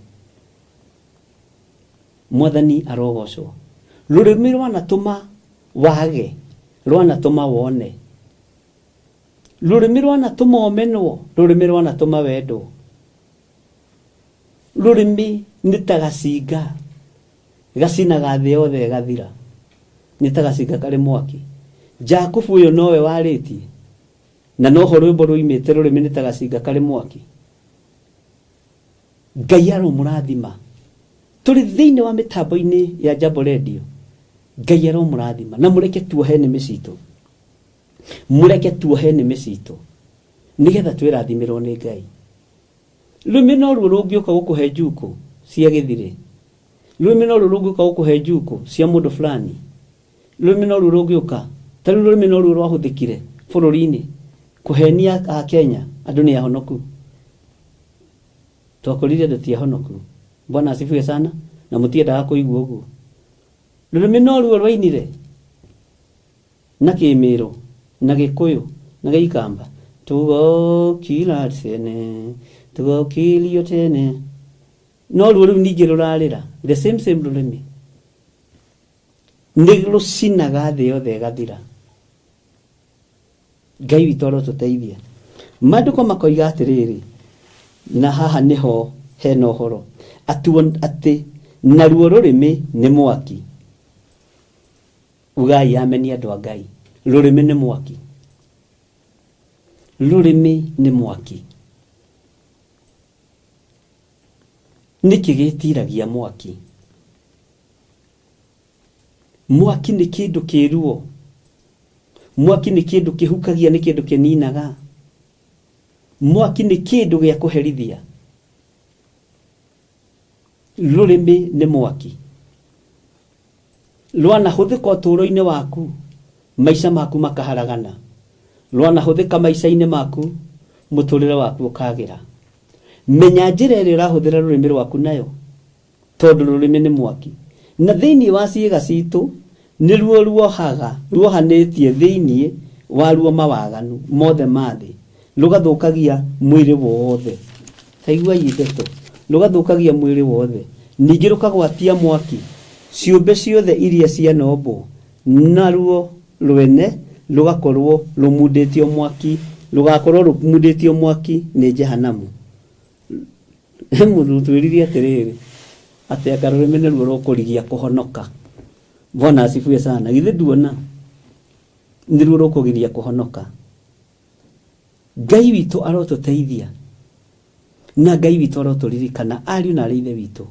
S4: Mwathani arogocwo. Rũrĩmĩ rwanatũma wage, rwanatũma wone. Rũrĩmĩ rwanatũma ũmenwo, rũrĩmĩ rwanatũma wendwo. Rũrĩmĩ nĩ ta gacinga gacinaga thĩ yothe gathira. Nĩ ta gacinga karĩ mwaki. Jakubu ũyũ nowe warĩtie, na noho rwĩmbo rũimĩte, rũrĩmĩ nĩ ta gacinga karĩ mwaki. Ngai aromũrathima. Tũrĩ thĩinĩ wa mĩtambo-inĩ ya Jambo Radio. Ngai aromũrathima. Na mũreke tuohe nĩmĩ citũ. Mũreke tuohe nĩmĩ citũ, nĩgetha twĩrathimirwo nĩ Ngai. Rũrĩmĩ no ruo rũngĩũka gũkũhe njuko cia gĩthirĩ. Rũrĩmĩ no ruo rũngĩũka gũkũhe njuko cia mũndũ fulani. Rũrĩmĩ no ruo rũngĩũka, tarĩu rũrĩmĩ no ruo rwahũthĩkire bũrũri-inĩ kũhenia a Kenya andũ nĩ ahonoku. Twakorire andũ ti ahonoku. Bwana asifiwe sana. Na mũtiendaga kũigua ũguo. Rũrĩmĩ no ruo rwainire na Kĩmĩrũ na Gĩkũyũ na Gĩikamba, tũgokira tene, tũgokirio tene. No ruo rũu ningĩ rũrarĩra, the same rũrĩmĩ nĩ rũcinaga thĩ yothe gathira. Ngai witũ arotũteithia. Maandĩko makoiga atĩrĩrĩ, na haha nĩho hena ũhoro atĩ naruo rũrĩmĩ nĩ mwaki. Ugai ameni andũ a Ngai. Rũrĩmĩ nĩ mwaki. Rũrĩmĩ nĩ mwaki. niki gitiragia mwaki. Mwaki ni kindu kiruo. Mwaki ni kindu kihukagia, ni kindu kininaga. Mwaki ni kindu gya kuherithia. Rurimi ni mwaki. Rwana huthika uturo-ini waku, maisha maku makaharagana. Rwana huthika maisha-ini maku, muturire waku ukagira. Menya njira iri urahuthira rurimi rwaku nayo, tondu rurimi ni mwaki. Na thiini wa ciiga citu niruo ruohanitie thiini wa ruo mawaganu mothe mathi, rugathukagia mwiri wothe. Taigua yiteto, rugathukagia mwiri wothe. Ningi rukagwatia mwaki ciumbe ciothe iria cia nombo, na ruo rwene rugakorwo rumunditio mwaki, rugakorwo rumunditio mwaki ni jehanamu. Mundu twiririe atiriri ati anga rurimi ni ruo rukurigia kuhonoka. Bwana asifiwe sana. Githe nduona ni ruo rukugiria kuhonoka. Ngai witu arotuteithia, na Ngai witu aroturirikana ariu na arithe witu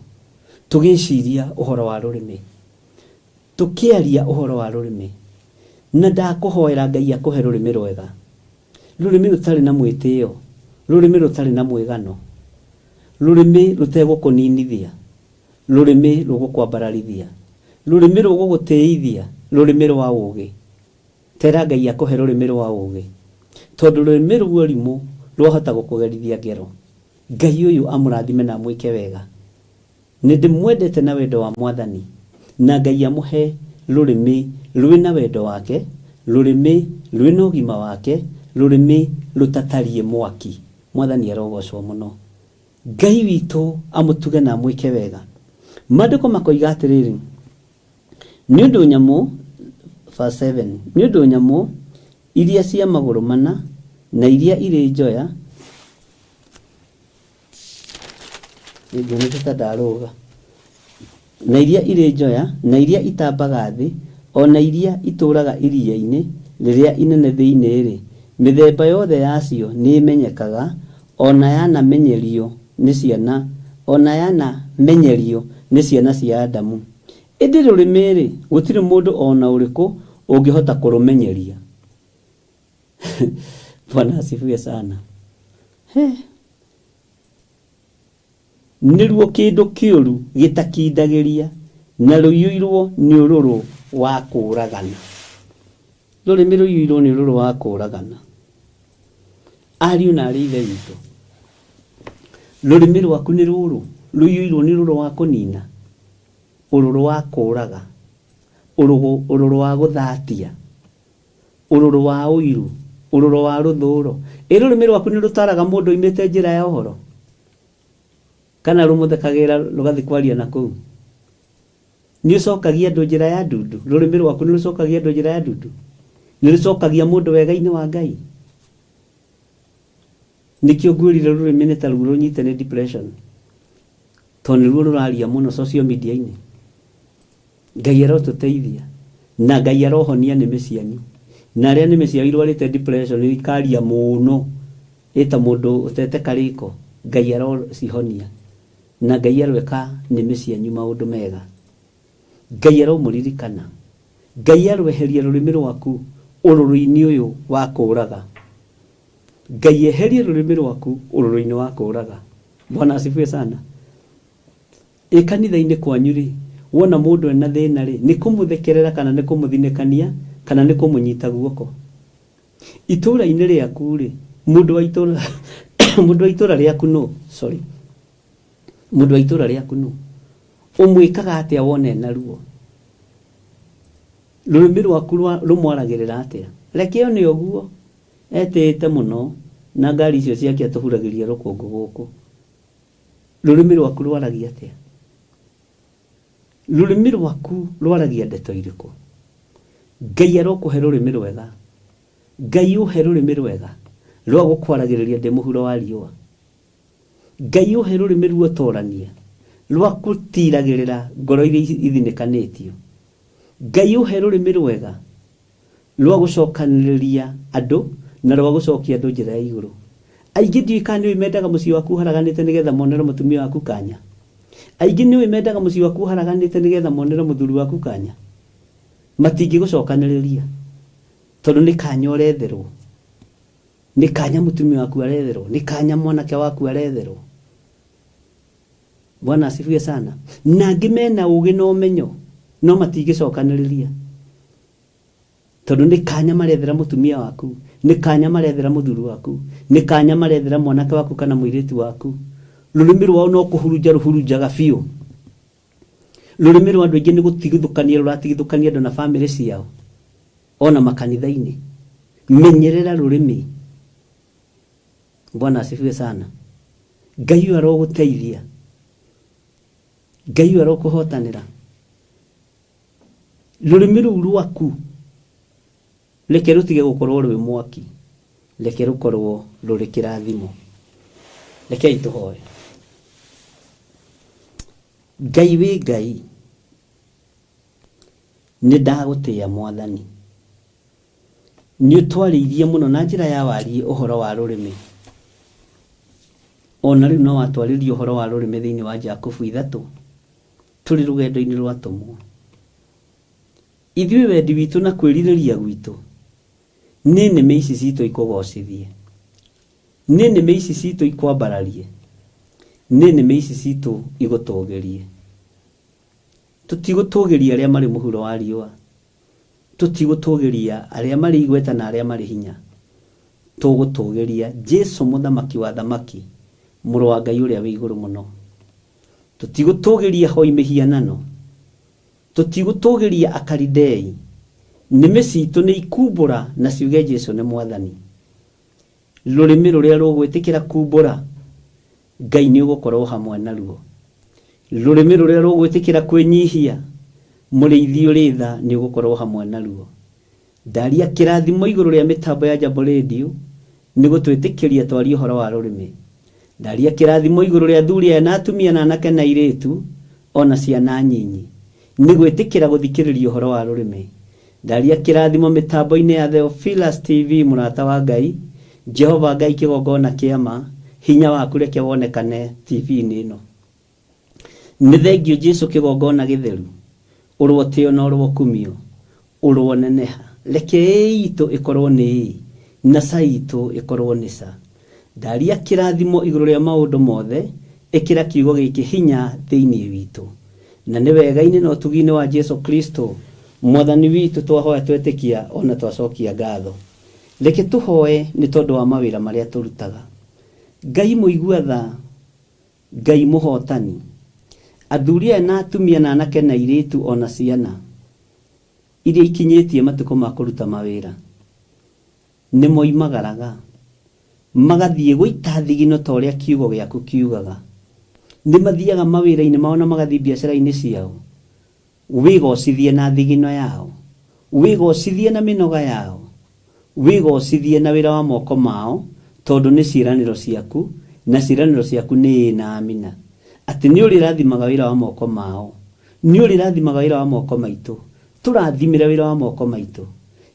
S4: tugiciria uhoro wa rurimi, tukiaria uhoro wa rurimi. Na ndakuhoera Ngai akuhe rurimi rwega, rurimi rutari na mwitio, rurimi rutari na mwigano, rurimi rutegukuninithia, rurimi rugukwambararithia, rurimi rugugutiithia, rurimi rwa ugi. Tera Ngai akuhe rurimi rwa ugi, tondu rurimi ruo rimu rwahota gukugerithia ngero. Ngai uyu amurathime na mwike wega. Nindimwendete na wendo wa Mwathani, na Ngai amuhe rurimi rwina wendo wake, rurimi rwina ugima wake, rurimi rutatarie mwaki. Mwathani arogocwo muno. Ngai witu amutuge na mwike wega. Maandiko makoiga atiriri, ni undu nyamu verse 7, ni undu nyamu iria cia maguru mana na iria iri njoya na iria iri njoya na iria itambaga thi, ona iria ituraga iria-ini riria inene thiini ri, mithemba yothe yacio ni imenyekaga, ona yana menyerio ni ciana, ona yana menyerio ni ciana cia Adamu. Indi rurimi ri gutiri mundu ona uriku ungihota kurumenyeria. Bwana asifiwe sana. Niruo kindu kiuru gitakindagiria, na ruyuirwo ni ururu wa kuragana. Rurimi ruyuirwo ni ururu wa kuragana. Ariu na arithe witu, rurimi rwaku ni ruru ruyuirwo ni ururu wa kunina, ururu wa kuraga, ururu wa guthatia, ururu wa uiru, ururu wa ruthuro. Rurimi rwaku ni rutaraga mundu imite njira ya uhoro, kana rumuthekagira rugathi kwaria na kuu? Ni ucokagia andu njira ya ndundu? Rurimi rwaku ni rucokagia andu njira ya ndundu? Ni rucokagia mundu wega-ini wa Ngai? Nikio ngwirire rurimi ni ta ruo runyite ni depression, tondu ruo ruraria muno social media-ini. Ngai arotuteithia, na Ngai arohonia nimi cianyu, na aria nimi ciao irwarite depression ikaria muno eta mundu utete kariko. Ngai arocihonia, na Ngai arweka nimi cianyu maundu mega. Ngai aromuririkana, Ngai arweheria rurimi rwaku ururu-ini uyu wa kuraga. Ngai eherie rurimi rwaku ururu-ini wa kuraga. Bwana asifiwe sana. Kanitha-ini kwanyu ri, wona mundu ena thina ri, ni kumuthekerera kana ni kumuthinekania kana ni kumunyita guoko? Itura-ini riaku ri, mundu wa itura mundu wa itura riaku no, mundu wa itura riaku no, umwikaga atia wona ena ruo? Rurimi rwaku rumwaragirira atia? Rekeo ni oguo etete muno, na ngari icio ciake atuhuragiria rukungu guku. Rurimi rwaku rwaragia atia? Rurimi rwaku rwaragia ndeto iriku? Ngai arokuhe rurimi rwega, Ngai uhe rurimi rwega rwa gukwaragiriria ndi muhuro wa riua. Ngai uhe rurimi ruotorania rwa kutiragirira ngoro iria ithinikanitio. Ngai uhe rurimi rwega rwa gucokaniriria andu na rwa gucokia andu njira ya iguru. Aingi ndiikani wimendaga mucii waku haraganite nigetha monere mutumia waku kanya. Aingĩ nĩwe mendaga mũciĩ waku haraganĩte nĩgetha monere mũthuri waku kanya. Matingĩgũcokanĩrĩria tondũ nĩ kanya ũretherwo, nĩ kanya mũtumia waku aretherwo, nĩ kanya mwanake waku aretherwo. Bwana asifiwe sana. Na angĩ mena ũgĩ na ũmenyo no matingĩcokanĩrĩria tondũ nĩ kanya marethera mũtumia waku, nĩ kanya marethera mũthuri waku, nĩ kanya marethera mwanake waku kana mũirĩtu waku. Rũrĩmĩ rwao no kũhurunja rũhurunjaga biũ. Rũrĩmĩ rwa andũ aingĩ nĩ gũtigithũkania rũratigithũkania andũ na bamĩrĩ ciao ona makanitha-inĩ. Menyerera rũrĩmĩ. Bwana asifiwe sana. Ngai arogũteithia, Ngai arokũhotanĩra. Rũrĩmĩ rũu rwaku reke rũtige gũkorwo rwĩ mwaki, reke rũkorwo rũrĩ kĩrathimo. Rekei tũhoe. Ngai wĩ Ngai, nĩ ndagũtĩĩa Mwathani, nĩ ũtwarĩirie mũno na njĩra ya wariĩ ũhoro wa rũrĩmĩ. Ona rĩu no watwarĩrie ũhoro wa rũrĩmĩ thĩinĩ wa Jakubu 3 tũrĩ rũgendo-inĩ rwatũmwo. Ithuĩ wendi witũ na kwĩrirĩria gwitũ nĩ nĩmĩ ici citũ ikũgocithie, nĩ nĩmĩ ici citũ ikwambararie, nĩ nĩmĩ ici citũ igũtũgĩrie. Tũtigũtũgĩria arĩa marĩ mũhuro wa riũa, tũtigũtũgĩria arĩa marĩ igweta na arĩa marĩ hinya. Tũgũtũgĩria Jesũ mũthamaki wa thamaki, mũrũ wa Ngai ũrĩa wĩ igũrũ mũno. Tũtigũtũgĩria hoi mĩhianano, tũtigũtũgĩria akaridei. Nĩmĩ citũ nĩ ikumbũra na ciuge Jesũ nĩ Mwathani. Rũrĩmĩ rũrĩa rũgwĩtĩkĩra kumbũra, Ngai nĩ ũgũkorwo hamwe naruo. Rũrĩmĩ rũrĩa rũgwĩtĩkĩra kwĩnyihia, mũrĩithi ũrĩ tha nĩ ũgũkorwo hamwe naruo. Ndaria kĩrathimo igũrũ rĩa mĩtambo ya Jambo Radio nĩ gũtwĩtĩkĩria twarie ũhoro wa rũrĩmĩ. Ndaria kĩrathimo igũrũ rĩa athuri aya na atumia na anake na airĩtu ona ciana nyinyi nĩ gwĩtĩkĩra gũthikĩrĩria ũhoro wa rũrĩmĩ. Ndaria kĩrathimo mĩtambo-inĩ ya Theophilus TV, mũrata wa Ngai, Jehova Ngai kĩgongona kĩama, hinya waku reke wonekane TV-inĩ ĩno. Nĩ thengio Jesũ kĩgongona gĩtheru, ũrwo tĩo na ũrwo kumio, ũrwo neneha. Reke itũ ĩkorwo nĩ na ca itũ ĩkorwo nĩ ca. Ndaria kĩrathimo igũrũ rĩa maũndũ mothe, ĩkĩra kiugo gĩkĩ hinya thĩinĩ witũ. Na nĩ wega-inĩ na ũtugi-inĩ wa Jesũ Kristo Mwathani witũ twahoya twetĩkia ona twacokia ngatho. Reke tũhoe nĩ tondũ wa mawĩra marĩa tũrutaga. Ngai mũigua tha, Ngai mũhotani, athuri aya na atumia na anake na airĩtu ona ciana iria ikinyĩtie matukũ ma kũruta mawĩra nĩ moimagaraga magathiĩ gũita thigino ta ũrĩa kiugo gĩaku kiugaga. Nĩ mathiaga mawĩra-inĩ mao na magathiĩ biacara-inĩ ciao. Wĩgocithie na thigino yao, wĩgocithie na mĩnoga yao, wĩgocithie na wĩra wa moko mao, tondũ nĩ ciĩranĩro ciaku na ciĩranĩro ciaku nĩ na amina. Atĩ nĩ ũrĩrathimaga wĩra wa moko mao, nĩ ũrĩrathimaga wĩra wa moko maitũ. Tũrathimĩra wĩra wa moko maitũ.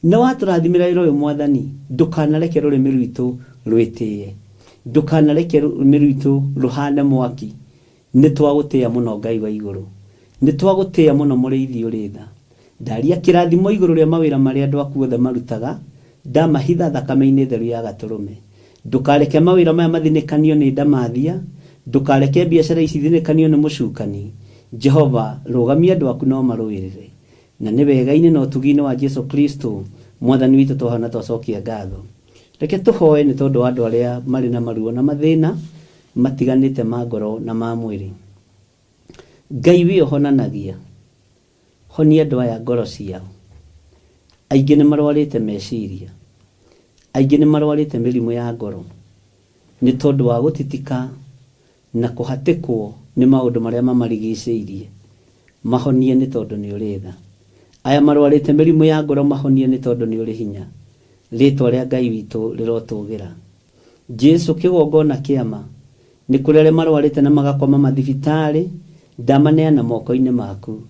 S4: Na watũrathimĩra wĩra ũyũ Mwathani, ndũkanareke rũrĩmĩ rwitũ rwĩtĩye, ndũkanareke rũrĩmĩ rwitũ rũhane mwaki. Nĩ twagũtĩĩa mũno Ngai wa igũrũ, nĩ twagũtĩĩa mũno mũrĩithi ũrĩ tha. Ndaria kĩrathimo igũrũ rĩa mawĩra marĩa andũ aku othe marutaga, ndamahitha thakame-inĩ theru ya Gatũrũme. Ndũkareke mawĩra maya mathinĩkanio nĩ ndamathia, ndũkareke biacara ici ithinĩkanio nĩ mũcukani. Jehova, rũgamia andũ aku no marũĩrĩre. Na nĩ wega-inĩ na ũtugi-inĩ wa Jesũ Kristo Mwathani witũ twahoya twacokia ngatho. Reke tũhoe nĩ tondũ wa andũ arĩa marĩ na maruo na mathĩna matiganĩte ma ngoro na ma mwĩrĩ. Ngai wĩ ũhonanagia, honia andũ aya ngoro ciao. Aingĩ nĩ marwarĩte meciria, aingĩ nĩ marwarĩte mĩrimũ ya ngoro nĩ tondũ wa gũtitika na kũhatĩkwo nĩ maũndũ marĩa mamarigicĩirie. Mahonie nĩ tondũ nĩ ũrĩ tha. Aya marwarĩte mĩrimũ ya ngoro mahonie nĩ tondũ nĩ ũrĩ hinya. Rĩĩtwa rĩa Ngai witũ rĩrotũgĩra. Jesũ kĩgongona kĩama, nĩ kũrĩ arĩa marwarĩte na magakoma mathibitarĩ, ndamaneana moko-inĩ maku.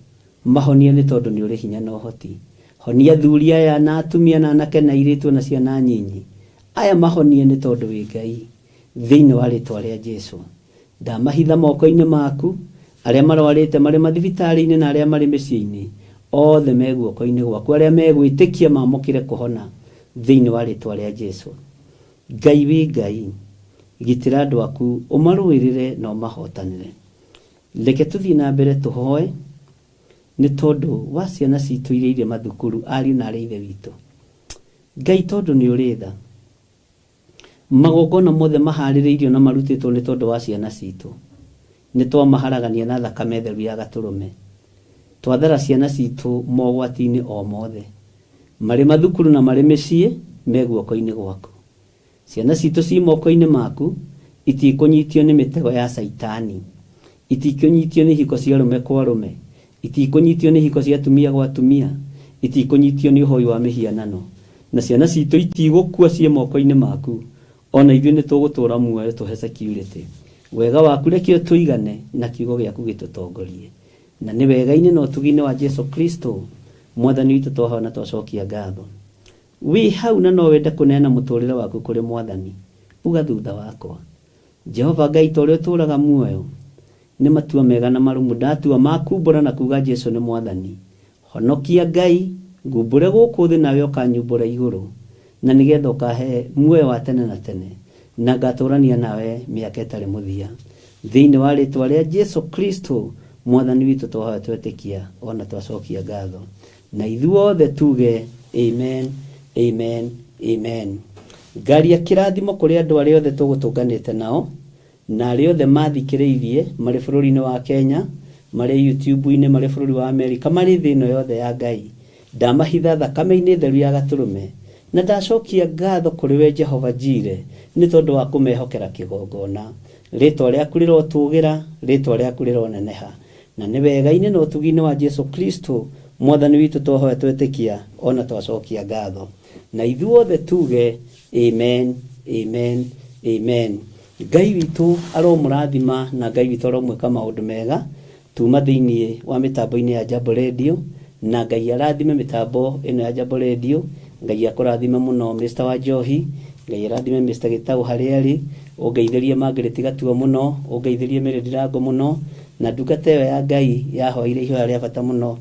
S4: Mahonie nĩ tondũ nĩ ũrĩ hinya na ũhoti. Honia athuri aya na atumia na anake na airĩtu na ciana nyinyi. Aya mahonie nĩ tondũ wĩ Ngai thĩinĩ wa rĩĩtwa rĩa Jesũ. Ndamahitha moko-inĩ maku, aria marwarite mari mathibitari-ini na aria mari micii-ini othe meguoko-ini gwaku, aria megwitikia mamukire kuhona thiini wa ritwa ria Jesu. Ngai wi Ngai, gitira andu aku, umaruirire na umahotanire. Reke tuthii na mbere tuhoe ni tondu wa ciana citu iria iri mathukuru, ari na ari ithe witu. Ngai tondu ni uri tha, magongona mothe mahaririirio na marutitwo ni tondu wa ciana citu, ni twamaharagania na thakame theru ya gaturume, twathara ciana citu mogwati-ini o mothe, mari mathukuru na mari micii meguoko-ini gwaku. Ciana citu ci moko-ini maku, itikunyitio ni mitego ya saitani, itikunyitio ni hiko cia rume kwa rume, itikunyitio ni hiko cia tumia gwa tumia, itikunyitio ni uhoi wa mihianano, na ciana citu itigukua cie moko-ini maku. Ona ithuĩ nĩ tũgũtũra muoyo tũhe security. Wega waku reke tuigane na kiugo gĩaku gĩtũtongorie, na nĩ wega-inĩ na ũtugi-inĩ wa Jesu Kristo mwathani witũ twahoya na twacokia ngatho. Wi hau na no wende kũneana mũtũrĩre waku kũrĩ mwathani, uga thutha wakwa. Jehova Ngai ta ũrĩa ũtũũraga muoyo, nĩ matua mega na marumu ndatua makumbũra na kuga Jesu nĩ mwathani. Honokia Ngai, ngumbũre gũkũ thĩ nawe ũkanyumbũra igũrũ, na nigetha ukahe muoyo wa tene na tene, na ngatũrania nawe mĩaka ĩtarĩ mũthia. Thĩinĩ wa rĩtwa rĩa Jesu Kristo mwathani witũ twahoya twetĩkia ona twacokia ngatho, na ithuothe tuge amen, amen, amen. Ngaria kĩrathimo kũrĩ andũ arĩa othe tũgũtũnganĩte nao, na arĩa othe mathikĩrĩirie marĩ bũrũri-inĩ wa Kenya, marĩ YouTube-inĩ, marĩ bũrũri wa Amerika, marĩ thĩ ĩno yothe ya Ngai. Ndamahitha thakame-inĩ theru ya gaturume, na ndacokia ngatho kũrĩ we Jehova Jire nĩ tondũ wa kũmehokera kĩgongona. Rĩtwa rĩaku rĩrotũgĩra, rĩtwa rĩaku rĩroneneha, na nĩ wega-inĩ na ũtugi-inĩ wa Jesu Kristo mwathani witũ twahoya twetĩkia ona twacokia ngatho, na ithuothe tuge amen, amen, amen. Ngai witũ aromũrathima na Ngai witũ aromwĩka maũndũ mega tuma thĩinĩ wa mĩtambo-inĩ ya Jambo Radio, na Ngai arathime mĩtambo ĩno ya Jambo Radio. Ngai akũrathime mũno Mr. wa Njohi, Ngai arathime Mr. Gĩtaũ harĩa arĩ, ũngeithĩrie Margaret Gatua mũno, ũngeithĩrie Mary Ndirango mũno, na ndungata ĩyo ya Ngai yahoire ihoya rĩa bata mũno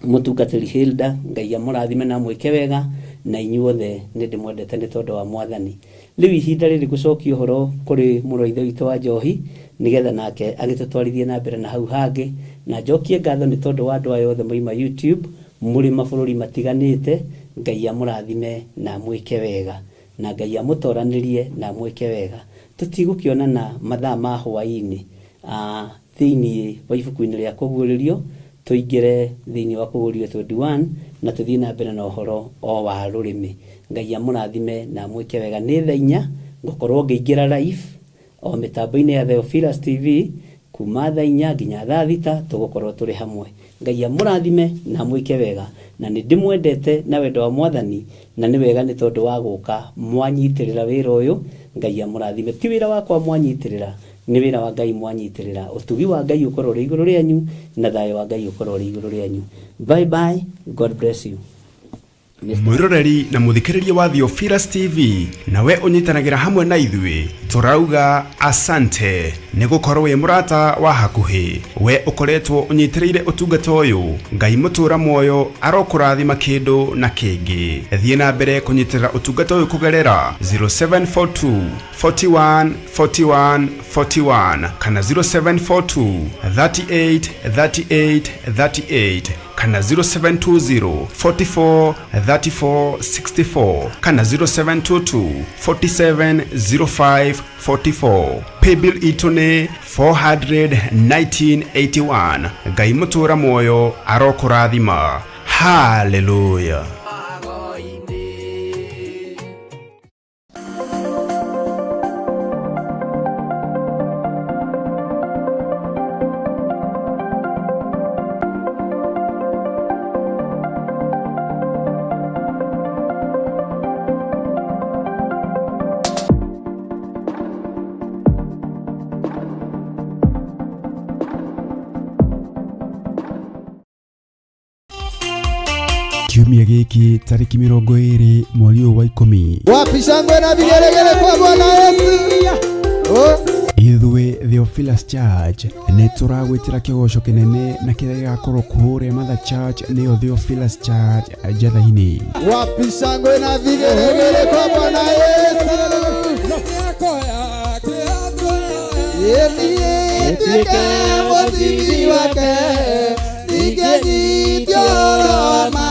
S4: mũtungatĩri Hilda. Ngai amũrathime na mwĩke wega, na inyuothe nĩ ndĩmwendete nĩ tondũ wa mwathani. Rĩu ihinda rĩrĩ gũcokia ũhoro kũrĩ mũrũ ithe witũ wa Njohi, nigetha nake agĩtũtwarithie na mbere na hau hangĩ, na njokie ngatho nĩ tondũ wa andũ aya othe moima YouTube muri mabũrũri matiganĩte. Ngai amũrathime na mwĩke wega, na Ngai amũtoranirie na mwĩke wega. Tũtigũkĩonana mathaa ma hwaĩ-inĩ thĩinĩ wa ibuku-inĩ rĩa kũguũrĩrio, tũingĩre thĩinĩ wa kũguũrĩrio 21 na tũthiĩ na mbere na ũhoro o wa rũrĩmĩ. Ngai amũrathime na mwĩke wega. Nĩ thaa 4 ngũkorwo ngĩingĩra live o mĩtambo-inĩ ya Theophilus TV kuma thaa 4 nginya thaa 6 tũgũkorwo tũrĩ hamwe. Ngai amũrathime na mwĩke wega, na nĩ ndĩmwendete na wendo wa mwathani, na nĩ wega nĩ tondũ wa gũka mwanyitĩrĩra wĩra ũyũ. Ngai amũrathime. Ti wĩra wakwa mwanyitĩrĩra, nĩ wĩra wa Ngai mwanyitĩrĩra. Ũtugi wa Ngai ũkorwo ũrĩ igũrũ rĩanyu, na thayũ wa Ngai ũkorwo ũrĩ igũrũ rĩanyu. Bye bye, God bless you.
S3: Mwiroreri na muthikiriria wa Theophilus TV, nawe unyitanagĩra hamwe na ithuĩ, turauga asante nĩ gũkorwo wĩ mũrata wa hakuhĩ. We ũkoretwo ũnyitĩrĩire ũtungata ũyũ, Ngai mũtũra muoyo arokũrathima kĩndũ na kĩngĩ. Thiĩ na mbere kũnyitĩrĩra ũtungata ũyũ kũgerera 0742 41 41 41 kana 0742 38 38 38 kana 0720 44 34 64 kana 0722 47 05 44. Paybill itu nĩ 41981. Ngai mũtũra muoyo arokũrathima. Hallelujah. Kiumia gĩkĩ tarĩki 20 mweri wa 10.
S5: Wapi shangwe na vigelegele kwa Bwana Yesu.
S3: Ithuĩ Theophilus Church nĩ tũragwĩtĩra kĩgoco kĩnene na kĩrĩa gĩgakorwo kũrĩa Mother Church nĩyo Theophilus Church Njatha-inĩ.
S5: Wapi shangwe na vigelegele kwa Bwana Yesu. Tuweke muziki wake igeni Roma.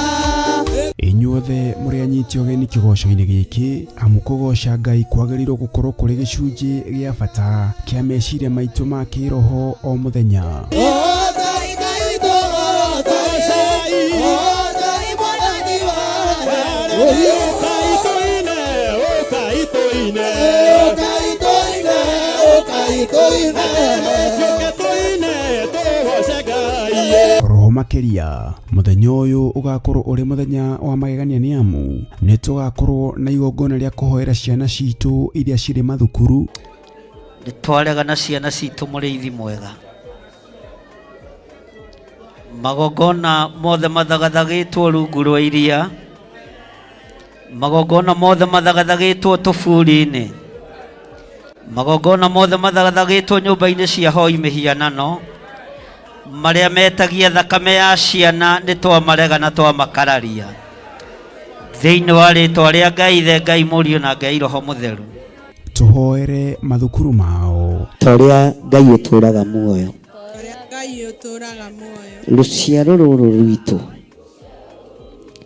S3: Inyuothe mũrĩ anyiti ũgeni kĩgoco-inĩ gĩkĩ amu kũgoca Ngai kwagĩrĩirwo gũkorwo kũrĩ gĩcunjĩ gĩa bata kĩa meciria maitũ ma kĩroho o mũthenya. Roho makĩria mũthenya ũyũ ũgakorwo ũrĩ mũthenya wa magegania nĩ amu nĩ tũgakorwo na igongona rĩa kũhoera ciana citũ iria cirĩ mathukuru.
S6: Nĩ twaregana ciana citũ mũrĩithi mwega. Magongona mothe mathagathagĩtwo rungu rwa iria, magongona mothe mathagathagĩtwo tũburi-inĩ, magongona mothe mathagathagĩtwo nyũmba-inĩ cia hoi mĩhianano, marĩa metagia thakame ya ciana nĩ twamarega na twamakararia thĩinĩ wa rĩtwa rĩa Ngai Ithe, Ngai Mũriũ na Ngai Roho Mũtheru.
S3: Tũhoere mathukuru mao
S4: ta ũrĩa Ngai ũtũraga muoyo, rũciaro rũrũ rwitũ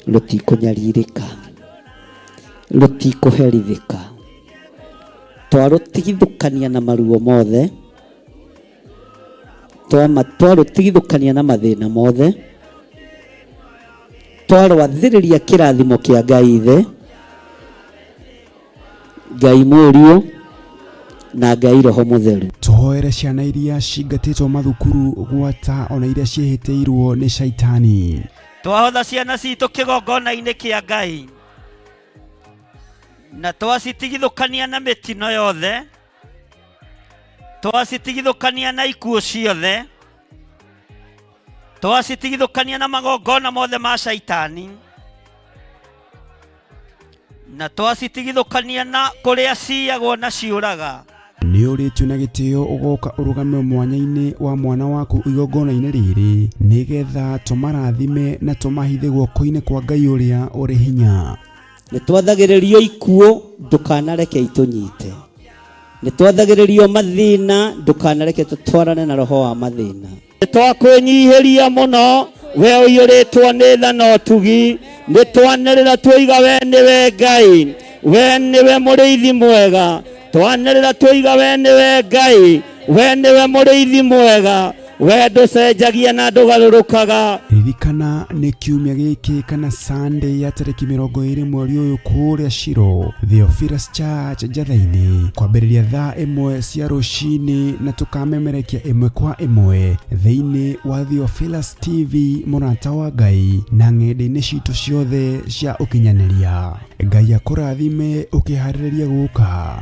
S4: rũtikũnyarirĩka, rũtikũherithĩka, twarũtigithũkania na maruo mothe, twarũtigithũkania na mathĩna mothe, twarwathĩrĩria kĩrathimo kĩa Ngai Ithe, Ngai Mũriũ na Ngai Roho Mũtheru.
S3: Tũhoere ciana iria cingatĩtwo mathukuru gwata ona iria ciĩhĩtĩirwo nĩ caitani.
S6: Twahotha ciana citũ kĩgongona-inĩ kĩa Ngai na twacitigithũkania na mĩtino yothe, twacitigithũkania na ikuũ ciothe, twacitigithũkania na magongona mothe ma caitani, na twacitigithũkania na kũrĩa ciyagwo na ciũraga.
S3: Nĩ ũrĩtio na gĩtĩo ũgoka ũrũgame mwanya-inĩ wa mwana waku igongona-inĩ rĩrĩ nĩgetha tũmarathime na tũmahithe guoko-inĩ kwa Ngai ũrĩa ũrĩ hinya.
S4: Nĩ twathagĩrĩrio ikuũ ndũkanareke itũnyite, nĩ twathagĩrĩrio mathĩna ndũkanareke tũtwarane na roho wa mathĩna. Nĩ twakwĩnyihĩria mũno we ũiyũrĩtwo nĩ tha na ũtugi, nĩ twanĩrĩra twoiga we nĩwe Ngai, we nĩwe mũrĩithi mwega, twanĩrĩra twoiga we nĩwe Ngai, we nĩwe mũrĩithi mwega, we ndũcenjagia na ndũgarũrũkaga.
S3: Ririkana nĩ kiumia gĩkĩ kana Sunday ya tarĩki 20 mweri ũyũ kũrĩa Shiro Theophilus Church Njatha-inĩ kwambĩrĩria thaa 1 cia rũcinĩ na tũkamemerekia 1 kwa 1 thĩinĩ wa Theophilus TV mũrata wa Ngai na ng'enda-inĩ citũ ciothe cia ũkinyanĩria. Ngai akũrathime ũkĩharĩrĩria gũka.